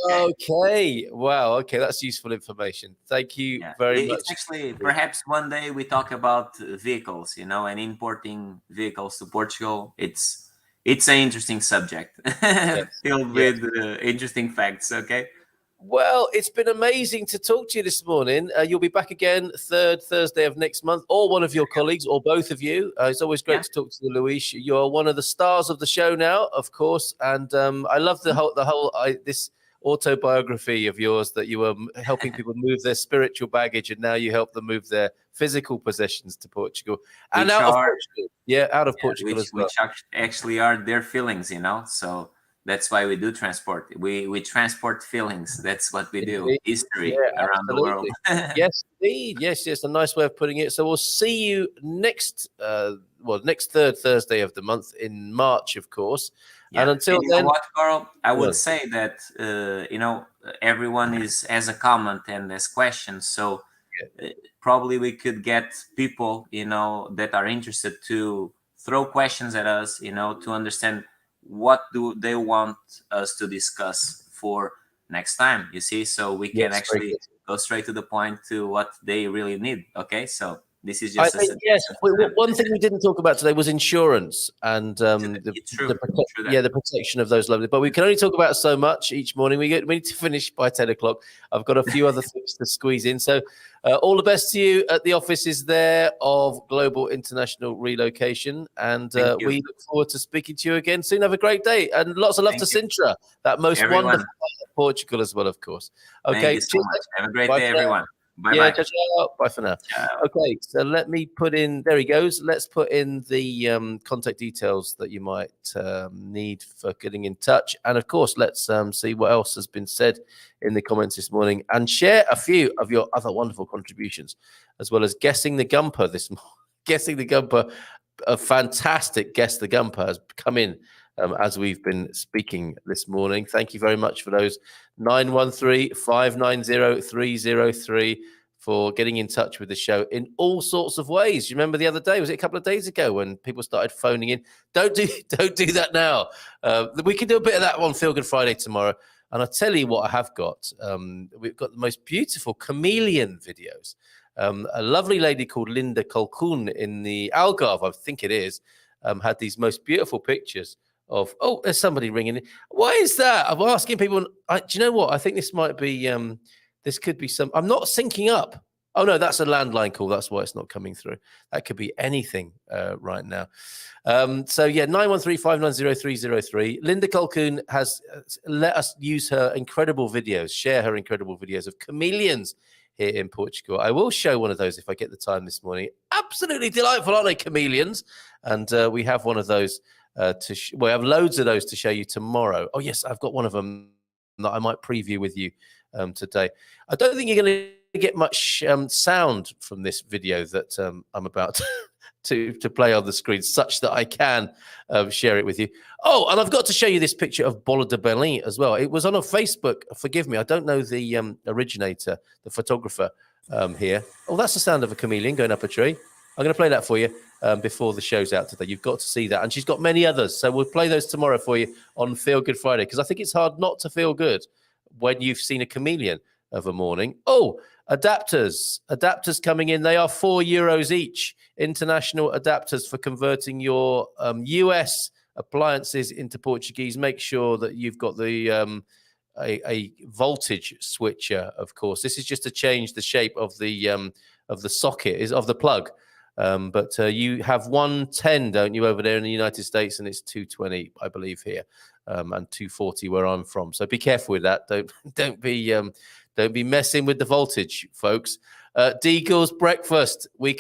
Okay. Wow. Okay, that's useful information. Thank you very much. It's actually, perhaps one day we talk about vehicles, and importing vehicles to Portugal. It's an interesting subject, filled with interesting facts. Okay. Well, it's been amazing to talk to you this morning. You'll be back again 3rd Thursday of next month, or one of your colleagues, or both of you. It's always great to talk to you, Luis. You're one of the stars of the show now, of course, and I love this autobiography of yours that you were helping people move their spiritual baggage, and now you help them move their physical possessions to Portugal and out of Portugal. Yeah, out of Portugal as well. Which actually are their feelings, So that's why we do transport. We transport feelings. That's what we do. History around the world. Yes, indeed. Yes. A nice way of putting it. So we'll see you next 3rd Thursday of the month in March, of course. Yeah. And until then, you know what, Carl? I would say that everyone has a comment and has questions. So probably we could get people that are interested to throw questions at us. To understand what do they want us to discuss for next time, so we can actually go straight to the point to what they really need. Okay, so this is just one thing we didn't talk about today was insurance and the protection of those lovely, but we can only talk about so much each morning. We need to finish by 10 o'clock. I've got a few other things to squeeze in, so all the best to you at the offices there of Global International Relocation, and we look forward to speaking to you again soon. Have a great day, and lots of love to Sintra, that most wonderful part of Portugal as well, of course. Okay, thank you so much. Have a great day, everyone. Bye-bye. Ciao. Bye for now. Ciao. Okay, so let me put in, there he goes. Let's put in the contact details that you might need for getting in touch. And of course, let's see what else has been said in the comments this morning and share a few of your other wonderful contributions, as well as guessing the gumper this morning. Guessing the gumper, a fantastic Guess the Gumper has come in as we've been speaking this morning. Thank you very much for those. 913-590-303 for getting in touch with the show in all sorts of ways. You remember the other day, was it a couple of days ago, when people started phoning in? Don't do that now. We can do a bit of that on Feel Good Friday tomorrow. And I'll tell you what I have got. We've got the most beautiful chameleon videos. A lovely lady called Linda Colquhoun in the Algarve, I think it is, had these most beautiful pictures of, there's somebody ringing in. Why is that? I'm asking people. Do you know what? I think this might be, this could be some, I'm not syncing up. Oh, no, that's a landline call. That's why it's not coming through. That could be anything right now. 913-590-303. Linda Colquhoun has let us use her incredible videos, share her incredible videos of chameleons here in Portugal. I will show one of those if I get the time this morning. Absolutely delightful, aren't they, chameleons? And we have one of those we have loads of those to show you tomorrow. Oh, yes, I've got one of them that I might preview with you today. I don't think you're going to get much sound from this video that I'm about to play on the screen, such that I can share it with you. Oh, and I've got to show you this picture of Bola de Belém as well. It was on a Facebook. Forgive me, I don't know the originator, the photographer here. Oh, that's the sound of a chameleon going up a tree. I'm going to play that for you before the show's out today. You've got to see that. And she's got many others. So we'll play those tomorrow for you on Feel Good Friday, because I think it's hard not to feel good when you've seen a chameleon of a morning. Oh, adapters coming in. They are €4 each. International adapters for converting your US appliances into Portuguese. Make sure that you've got the a voltage switcher, of course. This is just to change the shape of the socket, of the plug. But you have 110, don't you, over there in the United States, and it's 220, I believe, here, and 240 where I'm from. So be careful with that. Don't be messing with the voltage, folks. Deagle's breakfast. We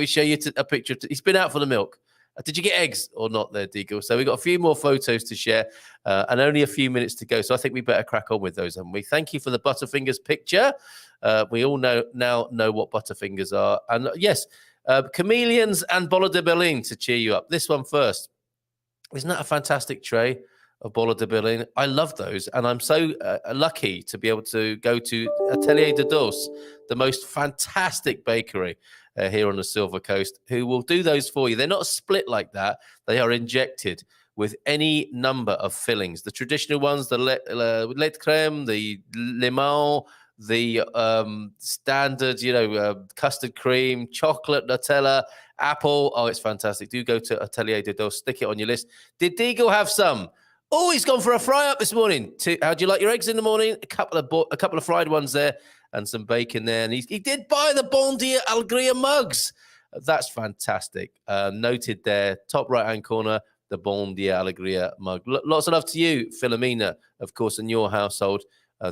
show you a picture. He's been out for the milk. Did you get eggs or not there, Deagle? So we've got a few more photos to share and only a few minutes to go. So I think we better crack on with those, haven't we? Thank you for the Butterfingers picture. We all now know what Butterfingers are. And yes, chameleons and Bola de Berlin to cheer you up. This one first. Isn't that a fantastic tray of Bola de Berlin? I love those. And I'm so lucky to be able to go to Atelier de Dos, the most fantastic bakery here on the Silver Coast, who will do those for you. They're not split like that. They are injected with any number of fillings. The traditional ones, the lait crème, the limon, the standard, custard cream, chocolate, Nutella, apple. Oh, it's fantastic. Do go to Atelier de Dos. Stick it on your list. Did Deagle have some? Oh, he's gone for a fry up this morning. How do you like your eggs in the morning? A couple of fried ones there and some bacon there. And he did buy the Bon Dia Alegria mugs. That's fantastic. Noted there, top right-hand corner, the Bon Dia Alegria mug. Lots of love to you, Philomena, of course, in your household,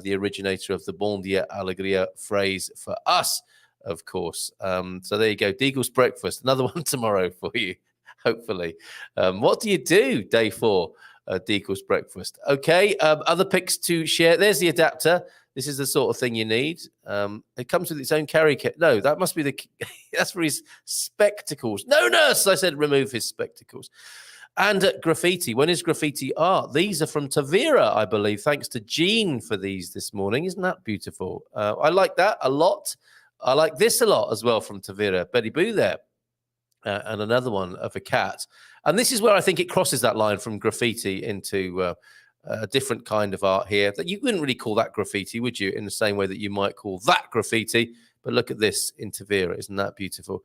the originator of the Bon Dia Alegria phrase for us, of course. So there you go. Deagle's breakfast. Another one tomorrow for you, hopefully. What do you do day 4? Deagle's breakfast. Okay, other pics to share. There's the adapter. This is the sort of thing you need. It comes with its own carry kit. No, that must be that's for his spectacles. No, nurse, I said remove his spectacles. And graffiti. When is graffiti art? These are from Tavira, I believe. Thanks to Jean for these this morning. Isn't that beautiful? I like that a lot. I like this a lot as well from Tavira. Betty Boo there. And another one of a cat. And this is where I think it crosses that line from graffiti into a different kind of art here. That you wouldn't really call that graffiti, would you? In the same way that you might call that graffiti. But look at this in Tavira. Isn't that beautiful?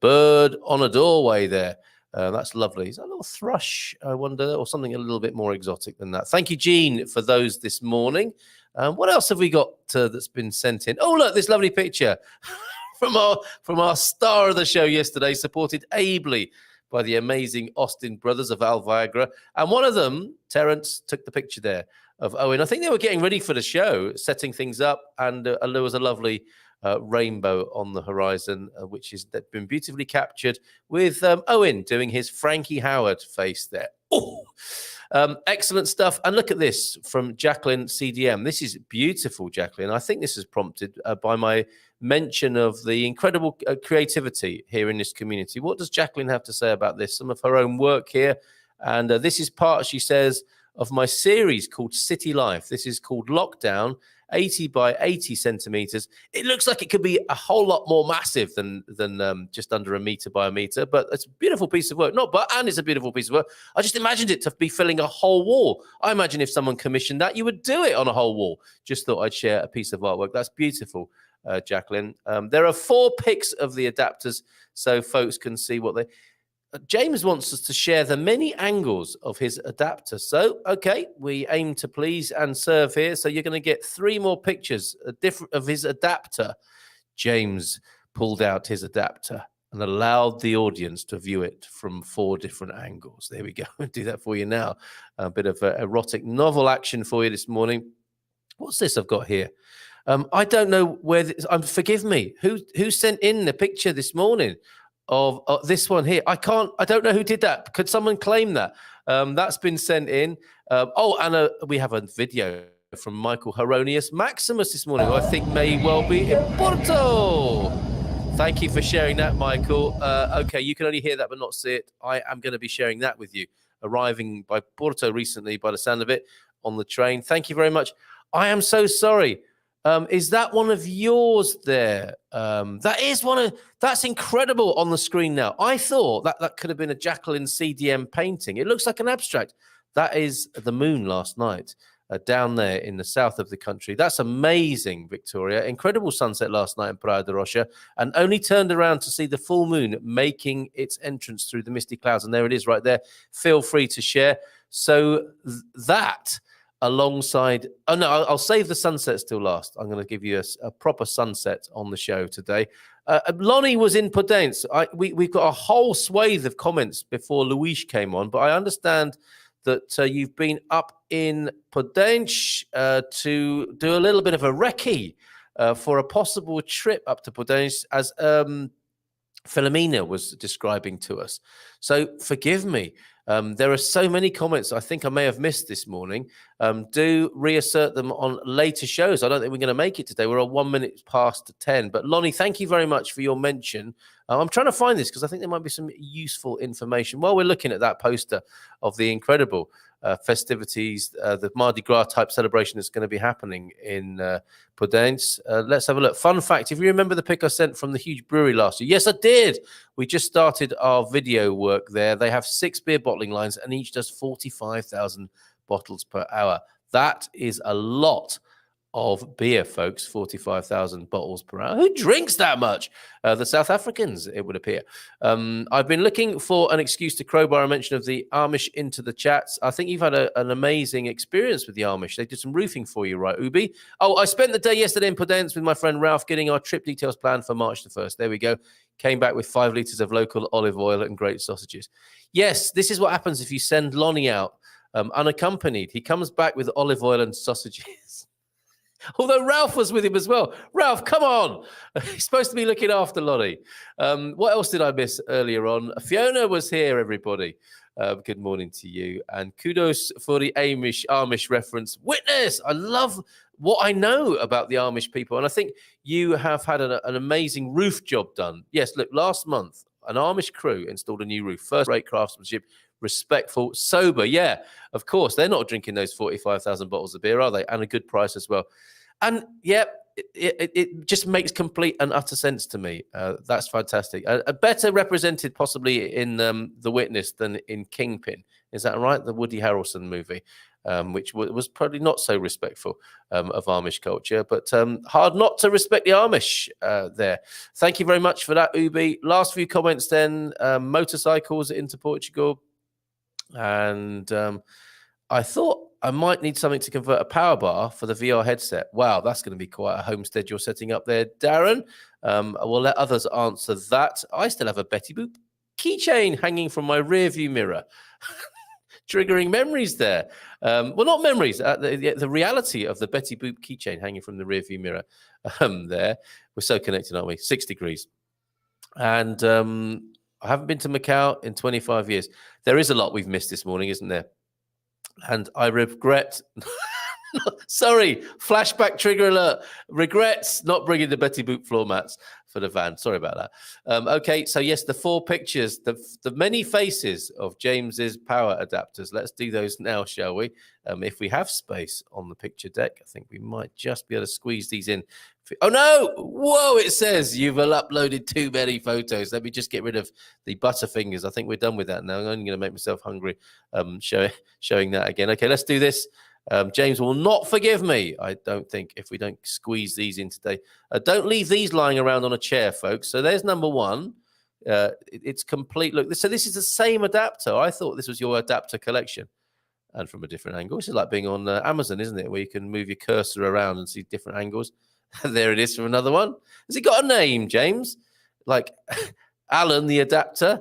Bird on a doorway there. That's lovely. Is that a little thrush, I wonder, or something a little bit more exotic than that? Thank you, Jean, for those this morning. What else have we got that's been sent in? Oh, look, this lovely picture from our star of the show yesterday, supported ably by the amazing Austin brothers of Al Viagra. And one of them, Terence, took the picture there of Owen. I think they were getting ready for the show, setting things up, and there was a lovely rainbow on the horizon, which has been beautifully captured with Owen doing his Frankie Howard face there. Oh, excellent stuff. And look at this from Jacqueline CDM. This is beautiful, Jacqueline. I think this is prompted by my mention of the incredible creativity here in this community. What does Jacqueline have to say about this? Some of her own work here. And this is part, she says, of my series called City Life. This is called Lockdown, 80 by 80 centimeters. It looks like it could be a whole lot more massive than just under a meter by a meter, but it's a beautiful piece of work. And it's a beautiful piece of work. I just imagined it to be filling a whole wall. I imagine if someone commissioned that, you would do it on a whole wall. Just thought I'd share a piece of artwork. That's beautiful, Jacqueline. There are 4 pics of the adapters so folks can see what they... James wants us to share the many angles of his adapter. So, okay, we aim to please and serve here. So you're going to get 3 more pictures of his adapter. James pulled out his adapter and allowed the audience to view it from 4 different angles. There we go. I'll do that for you now. A bit of erotic novel action for you this morning. What's this I've got here? I don't know where... forgive me. Who sent in the picture this morning of this one here? I don't know who did that. Could someone claim that? That's been sent in. And we have a video from Michael Heronius Maximus this morning, who I think may well be in Porto. Thank you for sharing that, Michael. Okay, you can only hear that but not see it. I am going to be sharing that with you. Arriving by Porto recently, by the sound of it, on the train. Thank you very much. I am so sorry. Is that one of yours there? That's incredible on the screen now. I thought that could have been a Jacqueline CDM painting. It looks like an abstract. That is the moon last night down there in the south of the country. That's amazing, Victoria. Incredible sunset last night in Praia de Rocha, and only turned around to see the full moon making its entrance through the misty clouds. And there it is right there. Feel free to share. So that... alongside, I'll save the sunsets till last. I'm going to give you a proper sunset on the show today. Lonnie was in Podence. We've got a whole swathe of comments before Luis came on, but I understand that you've been up in Podence to do a little bit of a recce for a possible trip up to Podence as Philomena was describing to us. So forgive me. There are so many comments I think I may have missed this morning. Do reassert them on later shows. I don't think we're going to make it today. We're on 1 minute past 10. But Lonnie, thank you very much for your mention. I'm trying to find this because I think there might be some useful information. While we're looking at that poster of the incredible festivities, the Mardi Gras type celebration that's going to be happening in Portugal. Let's have a look. Fun fact, if you remember the pic I sent from the huge brewery last year. Yes, I did. We just started our video work there. They have 6 beer bottling lines and each does 45,000 bottles per hour. That is a lot of beer, folks. 45,000 bottles per hour. Who drinks that much? The South Africans, it would appear. I've been looking for an excuse to crowbar a mention of the Amish into the chats. I think you've had an amazing experience with the Amish. They did some roofing for you, right, Ubi? Oh, I spent the day yesterday in Portugal with my friend Ralph getting our trip details planned for March the 1st. There we go. Came back with 5 litres of local olive oil and great sausages. Yes, this is what happens if you send Lonnie out unaccompanied. He comes back with olive oil and sausages. Although Ralph was with him as well. Ralph, come on. He's supposed to be looking after Lonnie. What else did I miss earlier on? Fiona was here, everybody. Good morning to you. And kudos for the Amish reference. Witness! I love what I know about the Amish people. And I think you have had an amazing roof job done. Yes, look, last month, an Amish crew installed a new roof. First-rate craftsmanship, respectful, sober. Yeah, of course. They're not drinking those 45,000 bottles of beer, are they? And a good price as well. And yeah, it just makes complete and utter sense to me. That's fantastic. Better represented possibly in The Witness than in Kingpin. Is that right? The Woody Harrelson movie, which was probably not so respectful of Amish culture, but hard not to respect the Amish there. Thank you very much for that, Ubi. Last few comments then. Motorcycles into Portugal. And I thought I might need something to convert a power bar for the VR headset. Wow, that's going to be quite a homestead you're setting up there, Darren. We'll let others answer that. I still have a Betty Boop keychain hanging from my rear view mirror. Triggering memories there. Well, not memories, the reality of the Betty Boop keychain hanging from the rear view mirror there. We're so connected, aren't we? 6 degrees. And I haven't been to Macau in 25 years. There is a lot we've missed this morning, isn't there? And I regret, sorry, flashback trigger alert, regrets not bringing the Betty Boop floor mats for the van. Sorry about that. Okay, so yes, the 4 pictures, the many faces of James's power adapters. Let's do those now, shall we? If we have space on the picture deck, I think we might just be able to squeeze these in. Oh no! Whoa! It says you've uploaded too many photos. Let me just get rid of the butterfingers. I think we're done with that now. I'm only going to make myself hungry showing that again. Okay, let's do this. James will not forgive me, I don't think, if we don't squeeze these in today. Don't leave these lying around on a chair, folks. So there's number 1. It's complete. Look, so this is the same adapter. I thought this was your adapter collection. And from a different angle. This is like being on Amazon, isn't it? Where you can move your cursor around and see different angles. There it is from another one. Has it got a name, James? Like Alan, the adapter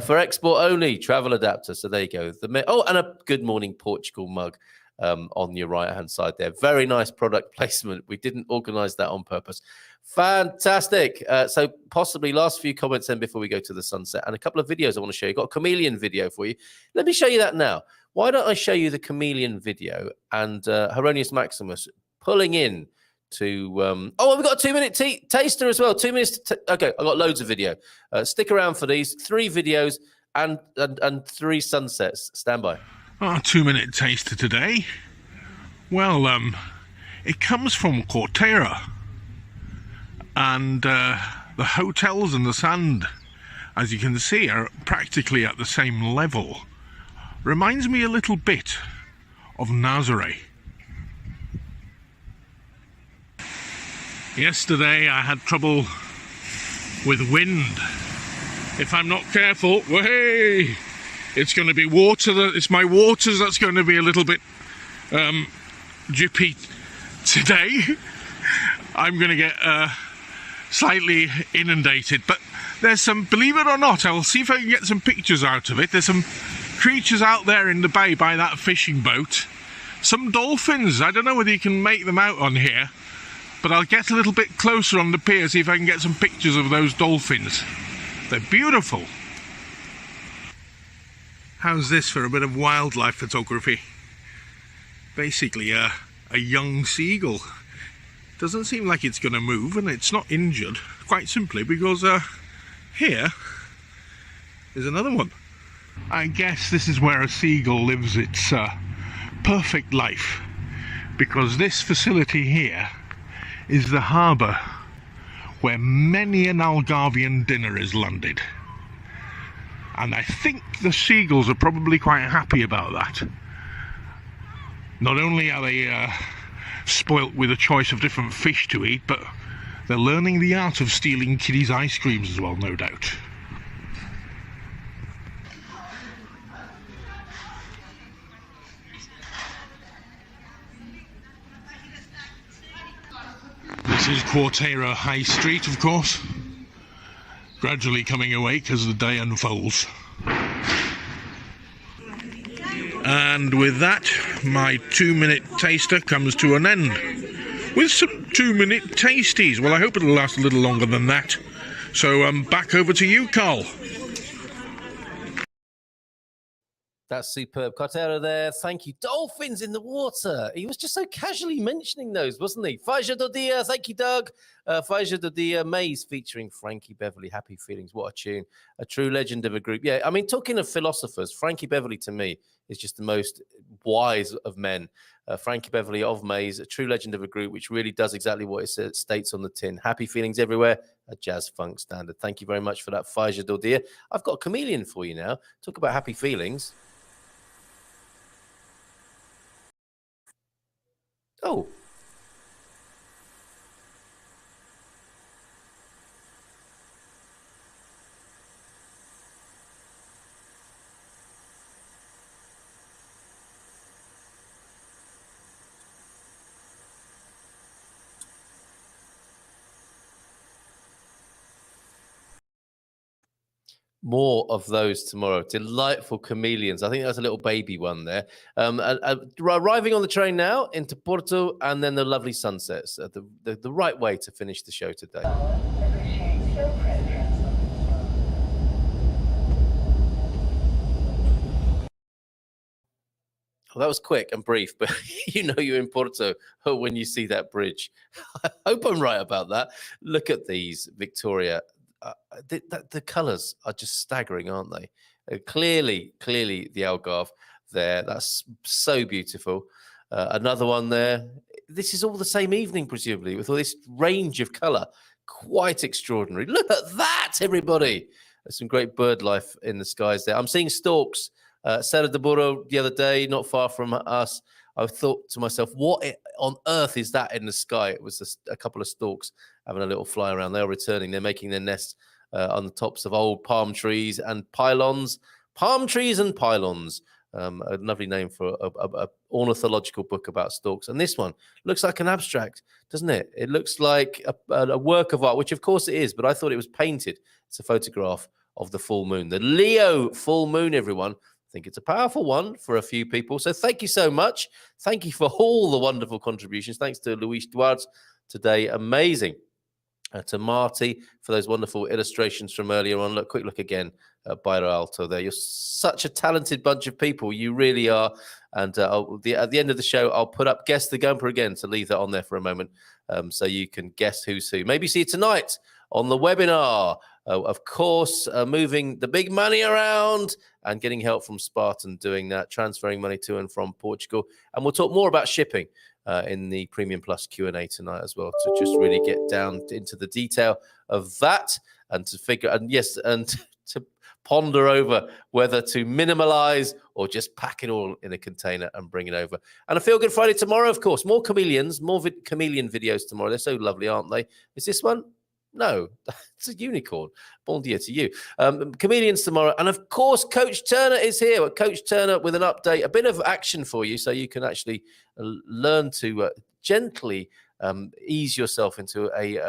for export only, travel adapter. So there you go. And a Good Morning Portugal mug on your right-hand side there. Very nice product placement. We didn't organize that on purpose. Fantastic. So possibly last few comments then before we go to the sunset and a couple of videos I want to show you. Got a chameleon video for you. Let me show you that now. Why don't I show you the chameleon video and Hieronymus Maximus pulling in to we've got a 2-minute taster as well. 2 minutes okay, I got loads of video. Stick around for these 3 videos and 3 sunsets. Stand by. Our 2-minute taster today, well, it comes from Corteira, and the hotels and the sand, as you can see, are practically at the same level. Reminds me a little bit of Nazaré. Yesterday I had trouble with wind. If I'm not careful, hey, it's going to be water. It's my waters that's going to be a little bit drippy today. I'm going to get slightly inundated. But there's some, believe it or not, I'll see if I can get some pictures out of it. There's some creatures out there in the bay by that fishing boat. Some dolphins. I don't know whether you can make them out on here. But I'll get a little bit closer on the pier, see if I can get some pictures of those dolphins. They're beautiful. How's this for a bit of wildlife photography? Basically a young seagull. Doesn't seem like it's going to move, and it's not injured, quite simply because here is another one. I guess this is where a seagull lives its perfect life, because this facility here is the harbour where many an Algarvian dinner is landed. And I think the seagulls are probably quite happy about that. Not only are they spoilt with a choice of different fish to eat, but they're learning the art of stealing kiddies' ice creams as well, no doubt. This is Quarteira High Street, of course, gradually coming awake as the day unfolds. And with that, my 2-minute taster comes to an end. With some 2-minute tasties. Well, I hope it'll last a little longer than that. So back over to you, Carl. That's superb. Quarteira there. Thank you. Dolphins in the water. He was just so casually mentioning those, wasn't he? Faja do Dia. Thank you, Doug. Faja do Dia. Maze featuring Frankie Beverly. Happy Feelings. What a tune. A true legend of a group. Yeah, I mean, talking of philosophers, Frankie Beverly to me is just the most wise of men. Frankie Beverly of Maze, a true legend of a group, which really does exactly what it states on the tin. Happy Feelings everywhere. A jazz funk standard. Thank you very much for that, Faja do Dia. I've got a chameleon for you now. Talk about happy feelings. Oh. More of those tomorrow. Delightful chameleons. I think that's a little baby one there. Arriving on the train now into Porto, and then the lovely sunsets. The right way to finish the show today. Well, that was quick and brief, but you know you're in Porto when you see that bridge. I hope I'm right about that. Look at these, Victoria. The colours are just staggering, aren't they? Clearly the Algarve there. That's so beautiful. Another one there. This is all the same evening, presumably, with all this range of colour. Quite extraordinary. Look at that, everybody. There's some great bird life in the skies there. I'm seeing storks. Serra de Burro the other day, not far from us. I thought to myself, what on earth is that in the sky? It was a couple of storks having a little fly around. They're returning. They're making their nests on the tops of old palm trees and pylons. Palm trees and pylons. A lovely name for a ornithological book about storks. And this one looks like an abstract, doesn't it? It looks like a work of art, which of course it is, but I thought it was painted. It's a photograph of the full moon. The Leo full moon, everyone. I think it's a powerful one for a few people. So thank you so much. Thank you for all the wonderful contributions. Thanks to Luis Duarte today. Amazing. To Marty for those wonderful illustrations from earlier on. Quick look again at Bairro Alto there. You're such a talented bunch of people. You really are. And at the end of the show, I'll put up Guess the Gumper again to leave that on there for a moment so you can guess who's who. Maybe see you tonight on the webinar. Of course, moving the big money around and getting help from Spartan doing that, transferring money to and from Portugal. And we'll talk more about shipping in the Premium Plus Q&A tonight as well, to just really get down into the detail of that and to figure, and yes, and to ponder over whether to minimalize or just pack it all in a container and bring it over. And a Feel Good Friday tomorrow, of course. More chameleons, more chameleon videos tomorrow. They're so lovely, aren't they? Is this one? No, it's a unicorn. Bon dia to you. Chameleons tomorrow. And of course, Coach Turner is here. Coach Turner with an update, a bit of action for you so you can actually learn to gently ease yourself into a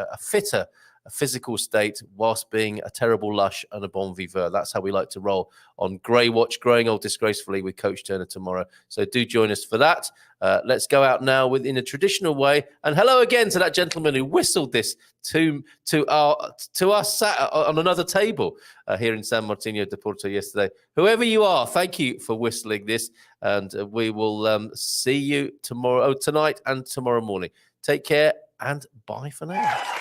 physical state whilst being a terrible lush and a bon viveur. That's how we like to roll on Grey Watch, Growing Old Disgracefully with Coach Turner tomorrow. So do join us for that. Let's go out now in a traditional way. And hello again to that gentleman who whistled this to us sat on another table here in San Martino de Porto yesterday. Whoever you are, thank you for whistling this. And we will see you tonight and tomorrow morning. Take care and bye for now.